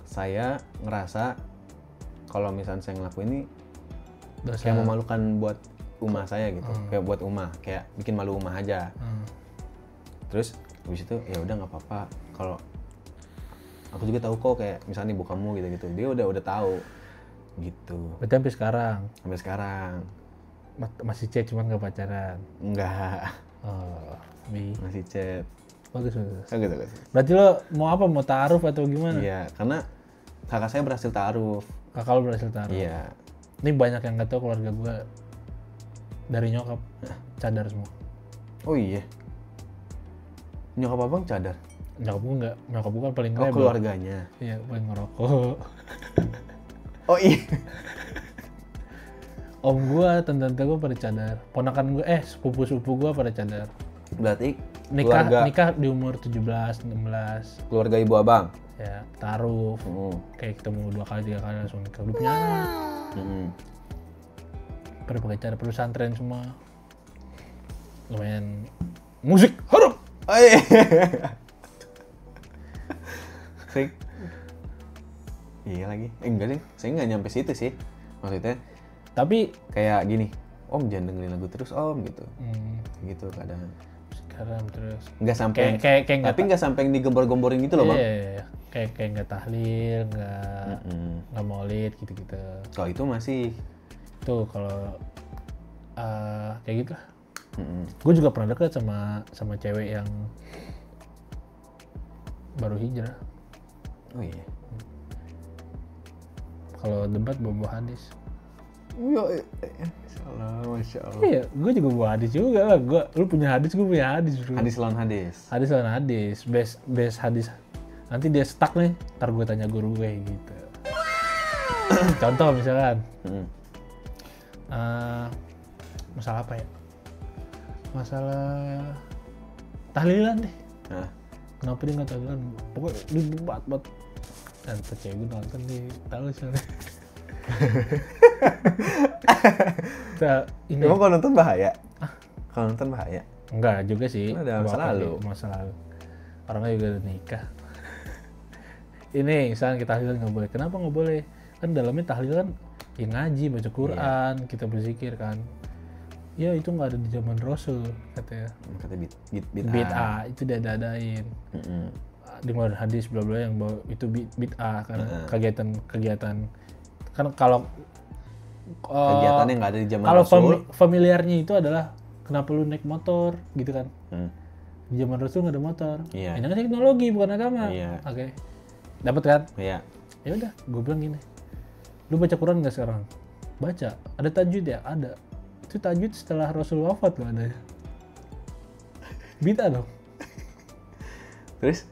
Speaker 2: saya ngerasa kalau misalnya saya ngelakuin ini
Speaker 1: Dosa.
Speaker 2: kayak memalukan buat umah saya gitu, kayak buat umah, kayak bikin malu umah aja. Terus habis itu ya udah nggak apa-apa, kalau aku juga tahu kok kayak misalnya ibu kamu gitu, dia udah tahu gitu.
Speaker 1: Berarti sampai sekarang
Speaker 2: Sampai sekarang
Speaker 1: masih chat cuman nggak pacaran.
Speaker 2: enggak,
Speaker 1: Oh, Bi.
Speaker 2: masih chat.
Speaker 1: Bagus.
Speaker 2: Gitu.
Speaker 1: Berarti lo mau apa? Mau ta'aruf atau gimana?
Speaker 2: Iya, karena kakak saya berhasil ta'aruf.
Speaker 1: Kakak lo berhasil ta'aruf.
Speaker 2: Iya.
Speaker 1: Ini banyak yang nggak tahu keluarga gue dari nyokap cadar semua.
Speaker 2: Oh iya. Nyokap abang cadar.
Speaker 1: Nyokap gue nggak, nyokap gue kan paling
Speaker 2: Oh
Speaker 1: rebel.
Speaker 2: keluarganya.
Speaker 1: Iya, paling ngerokok.
Speaker 2: Oh iya.
Speaker 1: Om gue, tante-tante gue pada cadar. Ponakan gue, sepupu-sepupu gue pada cadar.
Speaker 2: Berarti
Speaker 1: Nikah di umur 17, 16.
Speaker 2: keluarga ibu abang.
Speaker 1: Ya, ta'aruf. Kayak ketemu 2 kali, 3 kali langsung nikah. Udah punya anak. Pada pakai cadar, perlu santren semua. Lumayan musik harum.
Speaker 2: Oh iya. Sing. Iya lagi. Enggak deh, saya nggak nyampe situ sih. Maksudnya
Speaker 1: Tapi
Speaker 2: kayak gini, Om jangan dengerin lagu terus Om gitu. Gitu kadang.
Speaker 1: sekarang terus
Speaker 2: Nggak sampai.
Speaker 1: kayak nggak
Speaker 2: Tapi nggak sampai yang digembor-gemborin gitu loh bang.
Speaker 1: iya, kayak nggak tahlil, nggak maulid gitu-gitu.
Speaker 2: Kalau itu masih.
Speaker 1: Tuh kalau kayak gitu lah. Gue juga pernah deket sama cewek yang baru hijrah.
Speaker 2: Oh iya.
Speaker 1: Kalau debat bawa hadis.
Speaker 2: Masya Allah.
Speaker 1: Iya, gue juga bawa hadis juga lah. Lu punya hadis, gue punya hadis. Bro.
Speaker 2: Hadis lawan hadis.
Speaker 1: Hadis lawan hadis, best hadis. Nanti dia stuck nih, ntar gue tanya guru gue gitu. Contoh misalkan, masalah apa ya? Masalah tahlilan deh.
Speaker 2: Nah,
Speaker 1: Kenapa dia nggak tahlilan? Pokoknya dia debat. Dan percaya gue nonton nih, tahu soalnya. Nah, ini
Speaker 2: emang kalau nonton bahaya? Kalau nonton bahaya?
Speaker 1: enggak juga sih.
Speaker 2: Kan ada masa
Speaker 1: Apa-apa
Speaker 2: lalu.
Speaker 1: deh, masa lalu. Orangnya juga udah nikah. Ini misalnya kita tahlilan nggak boleh. Kenapa nggak boleh? Kan dalamnya tahlilan ya ngaji, baca Quran, kita berzikir kan. Ya itu nggak ada di zaman Rasul katanya.
Speaker 2: Kata
Speaker 1: Bid'ah itu diada-adain. Di luar hadis bla bla yang bawa itu bid'ah karena kegiatan kan kalau
Speaker 2: kegiatan yang nggak ada di zaman
Speaker 1: kalau
Speaker 2: Rasul.
Speaker 1: familiarnya itu adalah kenapa lu naik motor gitu kan. Di zaman Rasul nggak ada motor.
Speaker 2: Iya.
Speaker 1: Ini kan teknologi bukan agama.
Speaker 2: Iya.
Speaker 1: Oke. Dapat kan?
Speaker 2: Iya.
Speaker 1: Ya udah, gue bilang gini. Lu baca Quran nggak sekarang? Baca. Ada tajwid ya? Ada. Itu tajwid setelah Rasul wafat loh adanya. Bid'ah dong.
Speaker 2: Terus?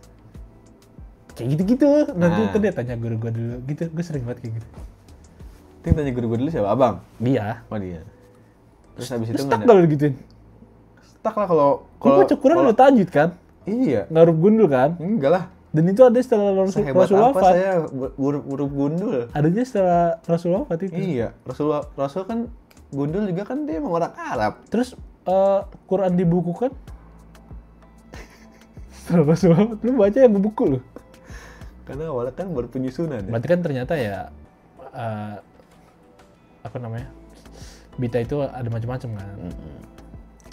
Speaker 1: Kayak gitu-gitu. Nanti ntar dia tanya guru gue dulu. Gitu. Gue sering banget kayak gitu.
Speaker 2: Ting tanya guru gue dulu siapa? Abang?
Speaker 1: Dia.
Speaker 2: Oh dia. Terus habis itu
Speaker 1: Stuck
Speaker 2: nggak
Speaker 1: kalau gituin.
Speaker 2: stuck lah kalau
Speaker 1: Lu baca Quran udah tajwid kan?
Speaker 2: Iya.
Speaker 1: Nggak huruf gundul kan?
Speaker 2: Enggak lah.
Speaker 1: Dan itu ada setelah Rasul
Speaker 2: Sehebat apa
Speaker 1: wafat.
Speaker 2: saya huruf gundul?
Speaker 1: Adanya setelah Rasul wafat itu.
Speaker 2: Iya. Rasul kan gundul juga kan dia emang orang Arab.
Speaker 1: Terus Quran dibukukan setelah Rasul wafat. Lu baca yang buku lu.
Speaker 2: Karena awalnya kan baru penyusunan ya.
Speaker 1: Berarti kan ternyata ya apa namanya? Bid'ah itu ada macam-macam kan.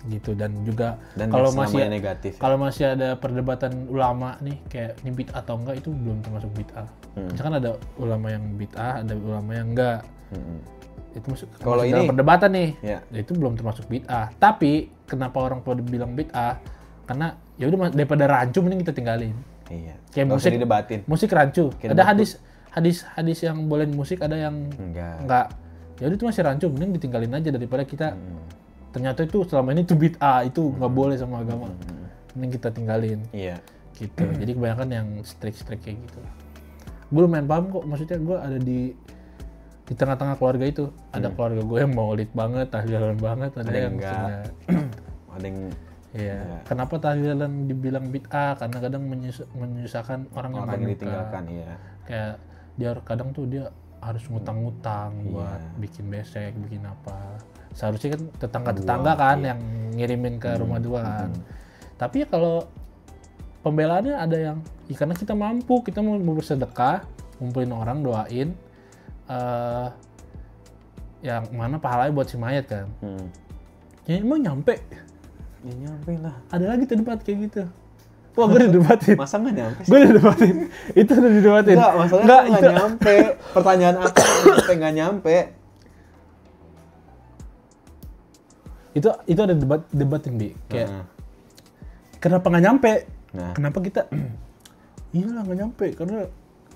Speaker 1: Gitu dan juga
Speaker 2: Dan
Speaker 1: kalau
Speaker 2: yang
Speaker 1: masih
Speaker 2: selamanya negatif ya.
Speaker 1: kalau masih ada perdebatan ulama nih kayak ini bid'ah atau enggak itu belum termasuk bid'ah. Misalkan ada ulama yang bid'ah, ada ulama yang enggak. Itu masuk
Speaker 2: Kalau
Speaker 1: dalam
Speaker 2: ini-
Speaker 1: perdebatan nih.
Speaker 2: Ya.
Speaker 1: Itu belum termasuk bid'ah. Tapi kenapa orang pada bilang bid'ah? Karena ya udah daripada rancu mending kita tinggalin.
Speaker 2: Iya.
Speaker 1: Kayak
Speaker 2: Nggak usah
Speaker 1: musik
Speaker 2: didebatin.
Speaker 1: Musik rancu.
Speaker 2: Kayak
Speaker 1: Ada
Speaker 2: debat
Speaker 1: hadis yang bolehin musik, ada yang
Speaker 2: Enggak.
Speaker 1: enggak. Ya udah itu masih rancu, mending ditinggalin aja daripada kita ternyata itu selama ini tuh bid'ah, itu nggak boleh sama agama. Mending kita tinggalin.
Speaker 2: Iya.
Speaker 1: Gitu. Jadi kebanyakan yang strict kayak gitu. Gue lumayan paham kok, maksudnya gue ada di tengah-tengah keluarga itu. Ada keluarga gue yang maulid banget, tahlilan banget, ada yang
Speaker 2: enggak.
Speaker 1: sudah.
Speaker 2: Ada yang
Speaker 1: Iya. Kenapa tahlilan dibilang bid'ah? Karena kadang menyusahkan orang yang
Speaker 2: orang yang
Speaker 1: berbuka.
Speaker 2: ditinggalkan, iya.
Speaker 1: Kayak dia kadang tuh dia harus ngutang-ngutang buat
Speaker 2: Iya.
Speaker 1: bikin besek, bikin apa. Seharusnya kan tetangga-tetangga kan yang ngirimin ke rumah dua kan. Tapi ya kalau pembelaannya ada yang, ya karena kita mampu, kita mau bersedekah, ngumpulin orang, doain, yang mana pahalanya buat si mayat kan. Ya emang nyampe.
Speaker 2: Ya nyampe lah.
Speaker 1: Ada lagi tuh debat kayak gitu. Wah, gue udah debatin.
Speaker 2: Masa nggak nyampe sih?
Speaker 1: Gue udah debatin. Itu udah didebatin.
Speaker 2: Enggak, masalahnya
Speaker 1: Nggak,
Speaker 2: nggak nyampe. Pertanyaan apa sampai nggak nyampe?
Speaker 1: Itu ada debatin Bi. Kayak kenapa nggak nyampe?
Speaker 2: Nah.
Speaker 1: Kenapa kita iyalah nggak nyampe karena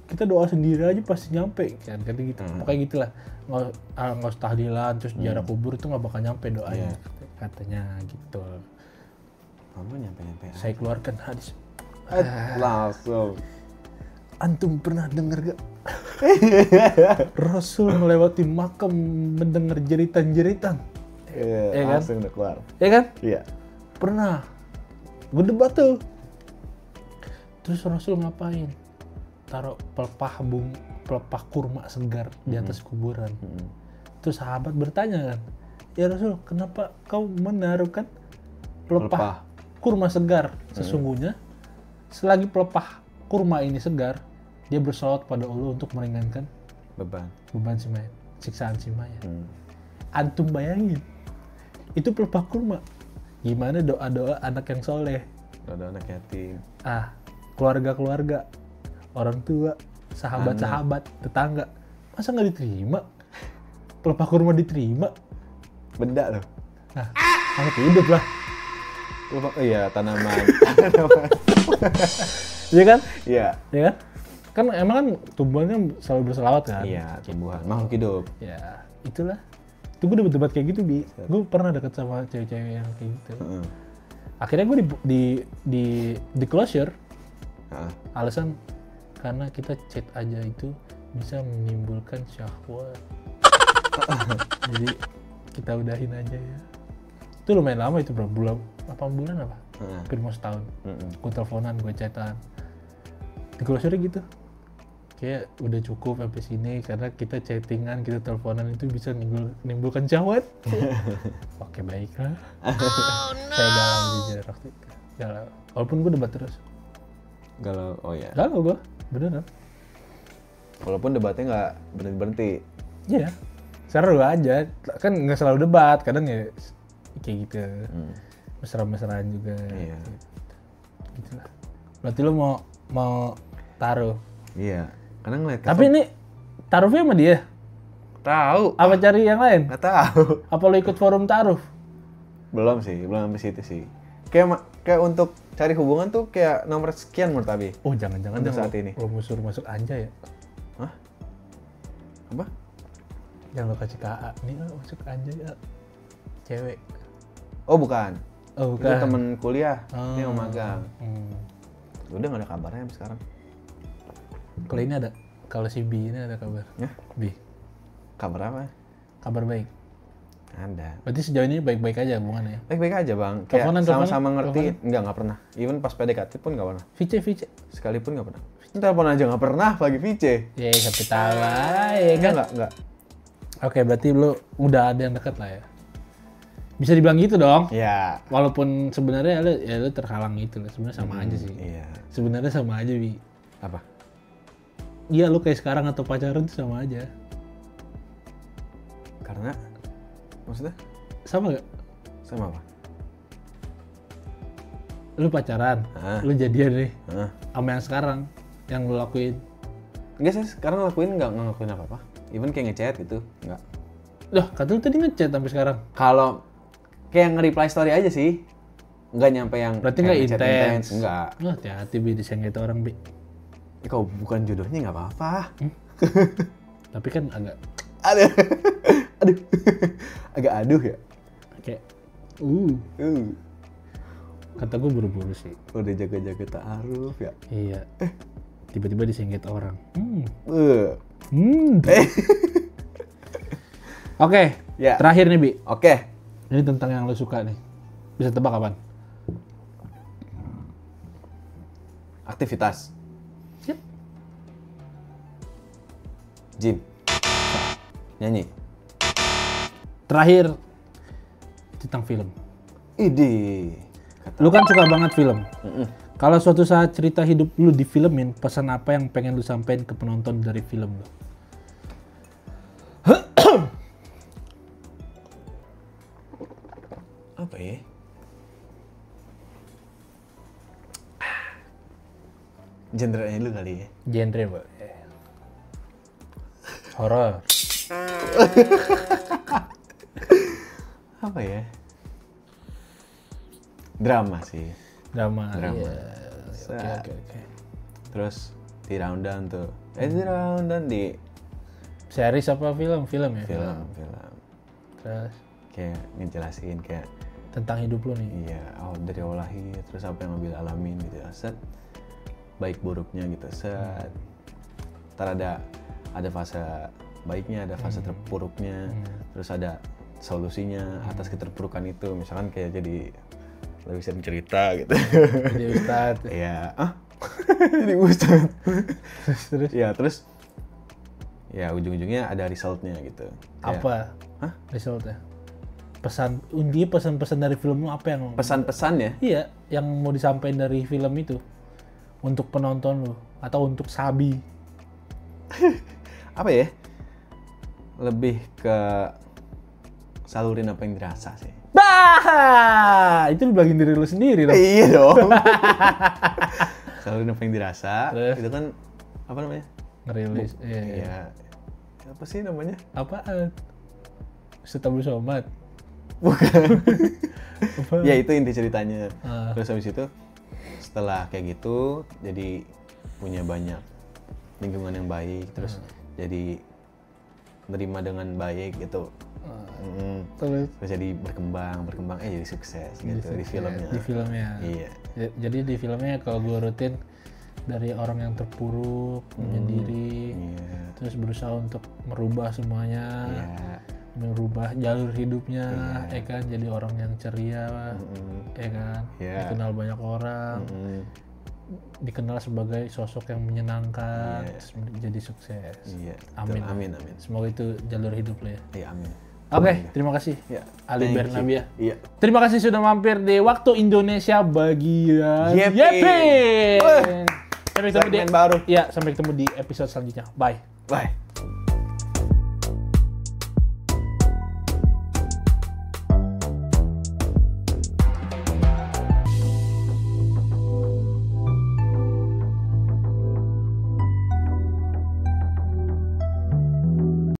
Speaker 1: kita doa sendiri aja pasti nyampe kan kata gitu. Pokoknya gitulah. Nggak usah tahlilan terus ziarah kubur itu nggak bakal nyampe doanya katanya gitu.
Speaker 2: Kamu nyampe-nyampe.
Speaker 1: Saya keluarkan hadis.
Speaker 2: Langsung.
Speaker 1: Antum pernah dengar gak? Rasul melewati makam mendengar jeritan-jeritan.
Speaker 2: Iya,
Speaker 1: kan?
Speaker 2: langsung udah keluar.
Speaker 1: Ya kan?
Speaker 2: Iya.
Speaker 1: Pernah. Gue debat tuh. Terus Rasul ngapain? Taruh pelepah kurma segar di atas kuburan. Terus sahabat bertanya kan, ya Rasul, kenapa kau menaruhkan pelepah kurma segar? Sesungguhnya, selagi pelepah kurma ini segar, dia bersolawat pada Allah untuk meringankan beban si mayat, siksaan si mayat. Antum bayangin, itu pelepah kurma. Gimana doa-doa anak yang soleh?
Speaker 2: Ada anak yatim.
Speaker 1: Keluarga-keluarga, orang tua, sahabat-sahabat, tetangga. Masa nggak diterima? Pelepah kurma diterima?
Speaker 2: Benda loh.
Speaker 1: Nah, anak hidup lah.
Speaker 2: Iya, tanaman.
Speaker 1: Iya kan?
Speaker 2: Iya.
Speaker 1: Iya kan? Kan emang kan tumbuhannya selalu berselawat kan?
Speaker 2: Iya, tumbuhan, makhluk hidup.
Speaker 1: Ya, itulah. Itu gue udah debat kayak gitu, Bi. Gue pernah deket sama cewek-cewek yang kayak gitu. Akhirnya gue di closure. Alasan karena kita chat aja itu bisa menimbulkan syahwat. Jadi kita udahin aja ya. Itu lumayan lama itu berapa bulan? 8 bulan apa? hampir mau setahun. Gue teleponan, gue chatan. Di grocery gitu. Kayak udah cukup sampai sini karena kita chattingan, kita teleponan itu bisa menimbulkan syahwat. Oke, baiklah. Saya galau jujur waktu itu. Galau. Walaupun gue debat terus.
Speaker 2: Galau, oh ya.
Speaker 1: Galau gue, beneran.
Speaker 2: Walaupun debatnya nggak berhenti.
Speaker 1: Iya. Seru aja. Kan nggak selalu debat, kadang ya kayak gitu. Mesra-mesraan juga.
Speaker 2: Iya.
Speaker 1: Gitu lah. Berarti lu mau taruh.
Speaker 2: Iya. Karena ngeliat.
Speaker 1: Tapi ini taruhnya sama dia.
Speaker 2: Tahu.
Speaker 1: Apa cari yang lain?
Speaker 2: Nggak tahu.
Speaker 1: Apa lu ikut forum taruh?
Speaker 2: Belum sih, belum sampai situ sih. Kayak untuk cari hubungan tuh kayak nomor sekian menurut Abi.
Speaker 1: Oh, jangan-jangan
Speaker 2: Untuk saat ini.
Speaker 1: Lo suruh masuk Anja ya?
Speaker 2: Hah? Apa?
Speaker 1: Yang lo kasih ke AA. Nih lo masuk Anja ya. Cewek.
Speaker 2: Oh bukan.
Speaker 1: Oh,
Speaker 2: Itu
Speaker 1: bukan.
Speaker 2: temen kuliah. Ini yang magang.
Speaker 1: Hmm.
Speaker 2: Udah nggak ada kabarnya sampai sekarang.
Speaker 1: Kalau ini ada. Kalau si B ini ada kabar.
Speaker 2: Ya?
Speaker 1: B.
Speaker 2: Kabar apa?
Speaker 1: Kabar baik.
Speaker 2: Ada.
Speaker 1: Berarti sejauh ini baik-baik aja hubungannya.
Speaker 2: Baik-baik aja bang. Kayak
Speaker 1: Teleponan,
Speaker 2: sama-sama ngerti. Nggak pernah. Even pas PDKT pun nggak pernah.
Speaker 1: VC.
Speaker 2: Sekalipun nggak pernah. Telepon aja nggak pernah pagi VC.
Speaker 1: Ya, sampai tahu lah ya kan.
Speaker 2: Nggak.
Speaker 1: Oke, berarti lu udah ada yang dekat lah ya. Bisa dibilang gitu dong.
Speaker 2: Ya.
Speaker 1: Walaupun sebenarnya lu terhalang gitu lah. Sebenarnya sama aja sih.
Speaker 2: Iya.
Speaker 1: Sebenarnya sama aja, Bi.
Speaker 2: Apa?
Speaker 1: Iya, lu kayak sekarang atau pacaran tuh sama aja.
Speaker 2: Karena maksudnya
Speaker 1: Sama gak?
Speaker 2: sama apa?
Speaker 1: Lu pacaran,
Speaker 2: Hah?
Speaker 1: lu jadian nih
Speaker 2: Hah?
Speaker 1: sama yang sekarang, yang lu lakuin.
Speaker 2: Enggak sih, sekarang nggak ngelakuin apa-apa. Even kayak ngechat gitu, nggak.
Speaker 1: Loh, kata lu tadi ngechat sampai sekarang.
Speaker 2: Kalau kayak nge-reply story aja sih, nggak nyampe yang.
Speaker 1: Berarti nggak
Speaker 2: ngechat
Speaker 1: intens.
Speaker 2: Nggak.
Speaker 1: Loh, hati-hati Bi, disengit orang, Bi.
Speaker 2: Ya, kalau bukan jodohnya nggak apa-apa.
Speaker 1: Tapi kan agak
Speaker 2: Aduh, aduh, agak aduh ya.
Speaker 1: kayak
Speaker 2: Uh,
Speaker 1: kata gue buru-buru sih.
Speaker 2: udah jaga-jaga ta'aruf ya.
Speaker 1: Iya. Tiba-tiba disengit orang.
Speaker 2: Uh.
Speaker 1: Oke,
Speaker 2: Ya.
Speaker 1: terakhir nih, Bi.
Speaker 2: Oke.
Speaker 1: Ini tentang yang lu suka nih. Bisa tebak kapan?
Speaker 2: Aktivitas.
Speaker 1: Yep.
Speaker 2: Gym. Nyanyi.
Speaker 1: Terakhir tentang film.
Speaker 2: Ide.
Speaker 1: Lu kan suka banget film. Kalau suatu saat cerita hidup lu difilmin, pesan apa yang pengen lu sampein ke penonton dari film lu?
Speaker 2: Apa ya? Genre-nya lu kali ya.
Speaker 1: Genre, Pak. Horor.
Speaker 2: Apa ya? Drama sih.
Speaker 1: Drama.
Speaker 2: Drama.
Speaker 1: Iya. Oke.
Speaker 2: Terus di rundown tuh. Di rundown di
Speaker 1: Series apa film? Film ya?
Speaker 2: film.
Speaker 1: Terus
Speaker 2: Kayak ngejelasin kayak
Speaker 1: tentang hidup lu nih.
Speaker 2: iya, dari awal lahir, terus apa yang Nabil alamin gitu ya. Set. Baik buruknya gitu. Set. Ntar ada fase baiknya, ada fase terpuruknya, terus ada solusinya atas keterpurukan itu. Misalkan kayak jadi lebih sering cerita gitu.
Speaker 1: Jadi Ustadz.
Speaker 2: Iya, jadi ustad.
Speaker 1: Terus
Speaker 2: Ya terus, ya ujung-ujungnya ada resultnya gitu. Kayak
Speaker 1: apa?
Speaker 2: Hah?
Speaker 1: Resultnya? Pesan-pesan dari film lu apa yang
Speaker 2: pesan-pesan ya?
Speaker 1: Iya, yang mau disampaikan dari film itu untuk penonton lu atau untuk Sabi.
Speaker 2: Apa ya? Lebih ke salurin apa yang dirasa sih.
Speaker 1: Bah, itu lu bilangin diri lu sendiri dong.
Speaker 2: Iya dong. Salurin apa yang dirasa.
Speaker 1: Terus?
Speaker 2: Itu kan apa namanya?
Speaker 1: Ngerilis. Iya.
Speaker 2: Iya. Apa sih namanya?
Speaker 1: Apaan? Ustadz Abdul Somad.
Speaker 2: Bukan.
Speaker 1: Apa?
Speaker 2: Ya itu inti ceritanya.
Speaker 1: Ah.
Speaker 2: Terus habis itu setelah kayak gitu jadi punya banyak lingkungan yang baik, terus jadi menerima dengan baik gitu.
Speaker 1: Terus
Speaker 2: Terus jadi berkembang jadi sukses gitu di filmnya.
Speaker 1: Di filmnya.
Speaker 2: Iya.
Speaker 1: Jadi di filmnya kalau gue rutin dari orang yang terpuruk, menyendiri,
Speaker 2: Iya.
Speaker 1: terus berusaha untuk merubah semuanya,
Speaker 2: Iya.
Speaker 1: merubah jalur hidupnya, ya kan, jadi orang yang ceria, ya kan, dikenal banyak orang, dikenal sebagai sosok yang menyenangkan, terus jadi sukses. Amin.
Speaker 2: Amin.
Speaker 1: Semoga itu jalur hidup lo ya.
Speaker 2: Iya, amin.
Speaker 1: Oke, terima kasih Ali
Speaker 2: Thank
Speaker 1: Bernabia.
Speaker 2: you. Iya.
Speaker 1: Terima kasih sudah mampir di Waktu Indonesia bagian
Speaker 2: YP.
Speaker 1: Sampai ketemu
Speaker 2: Segmen baru.
Speaker 1: Iya, sampai ketemu di episode selanjutnya. Bye.
Speaker 2: Bye.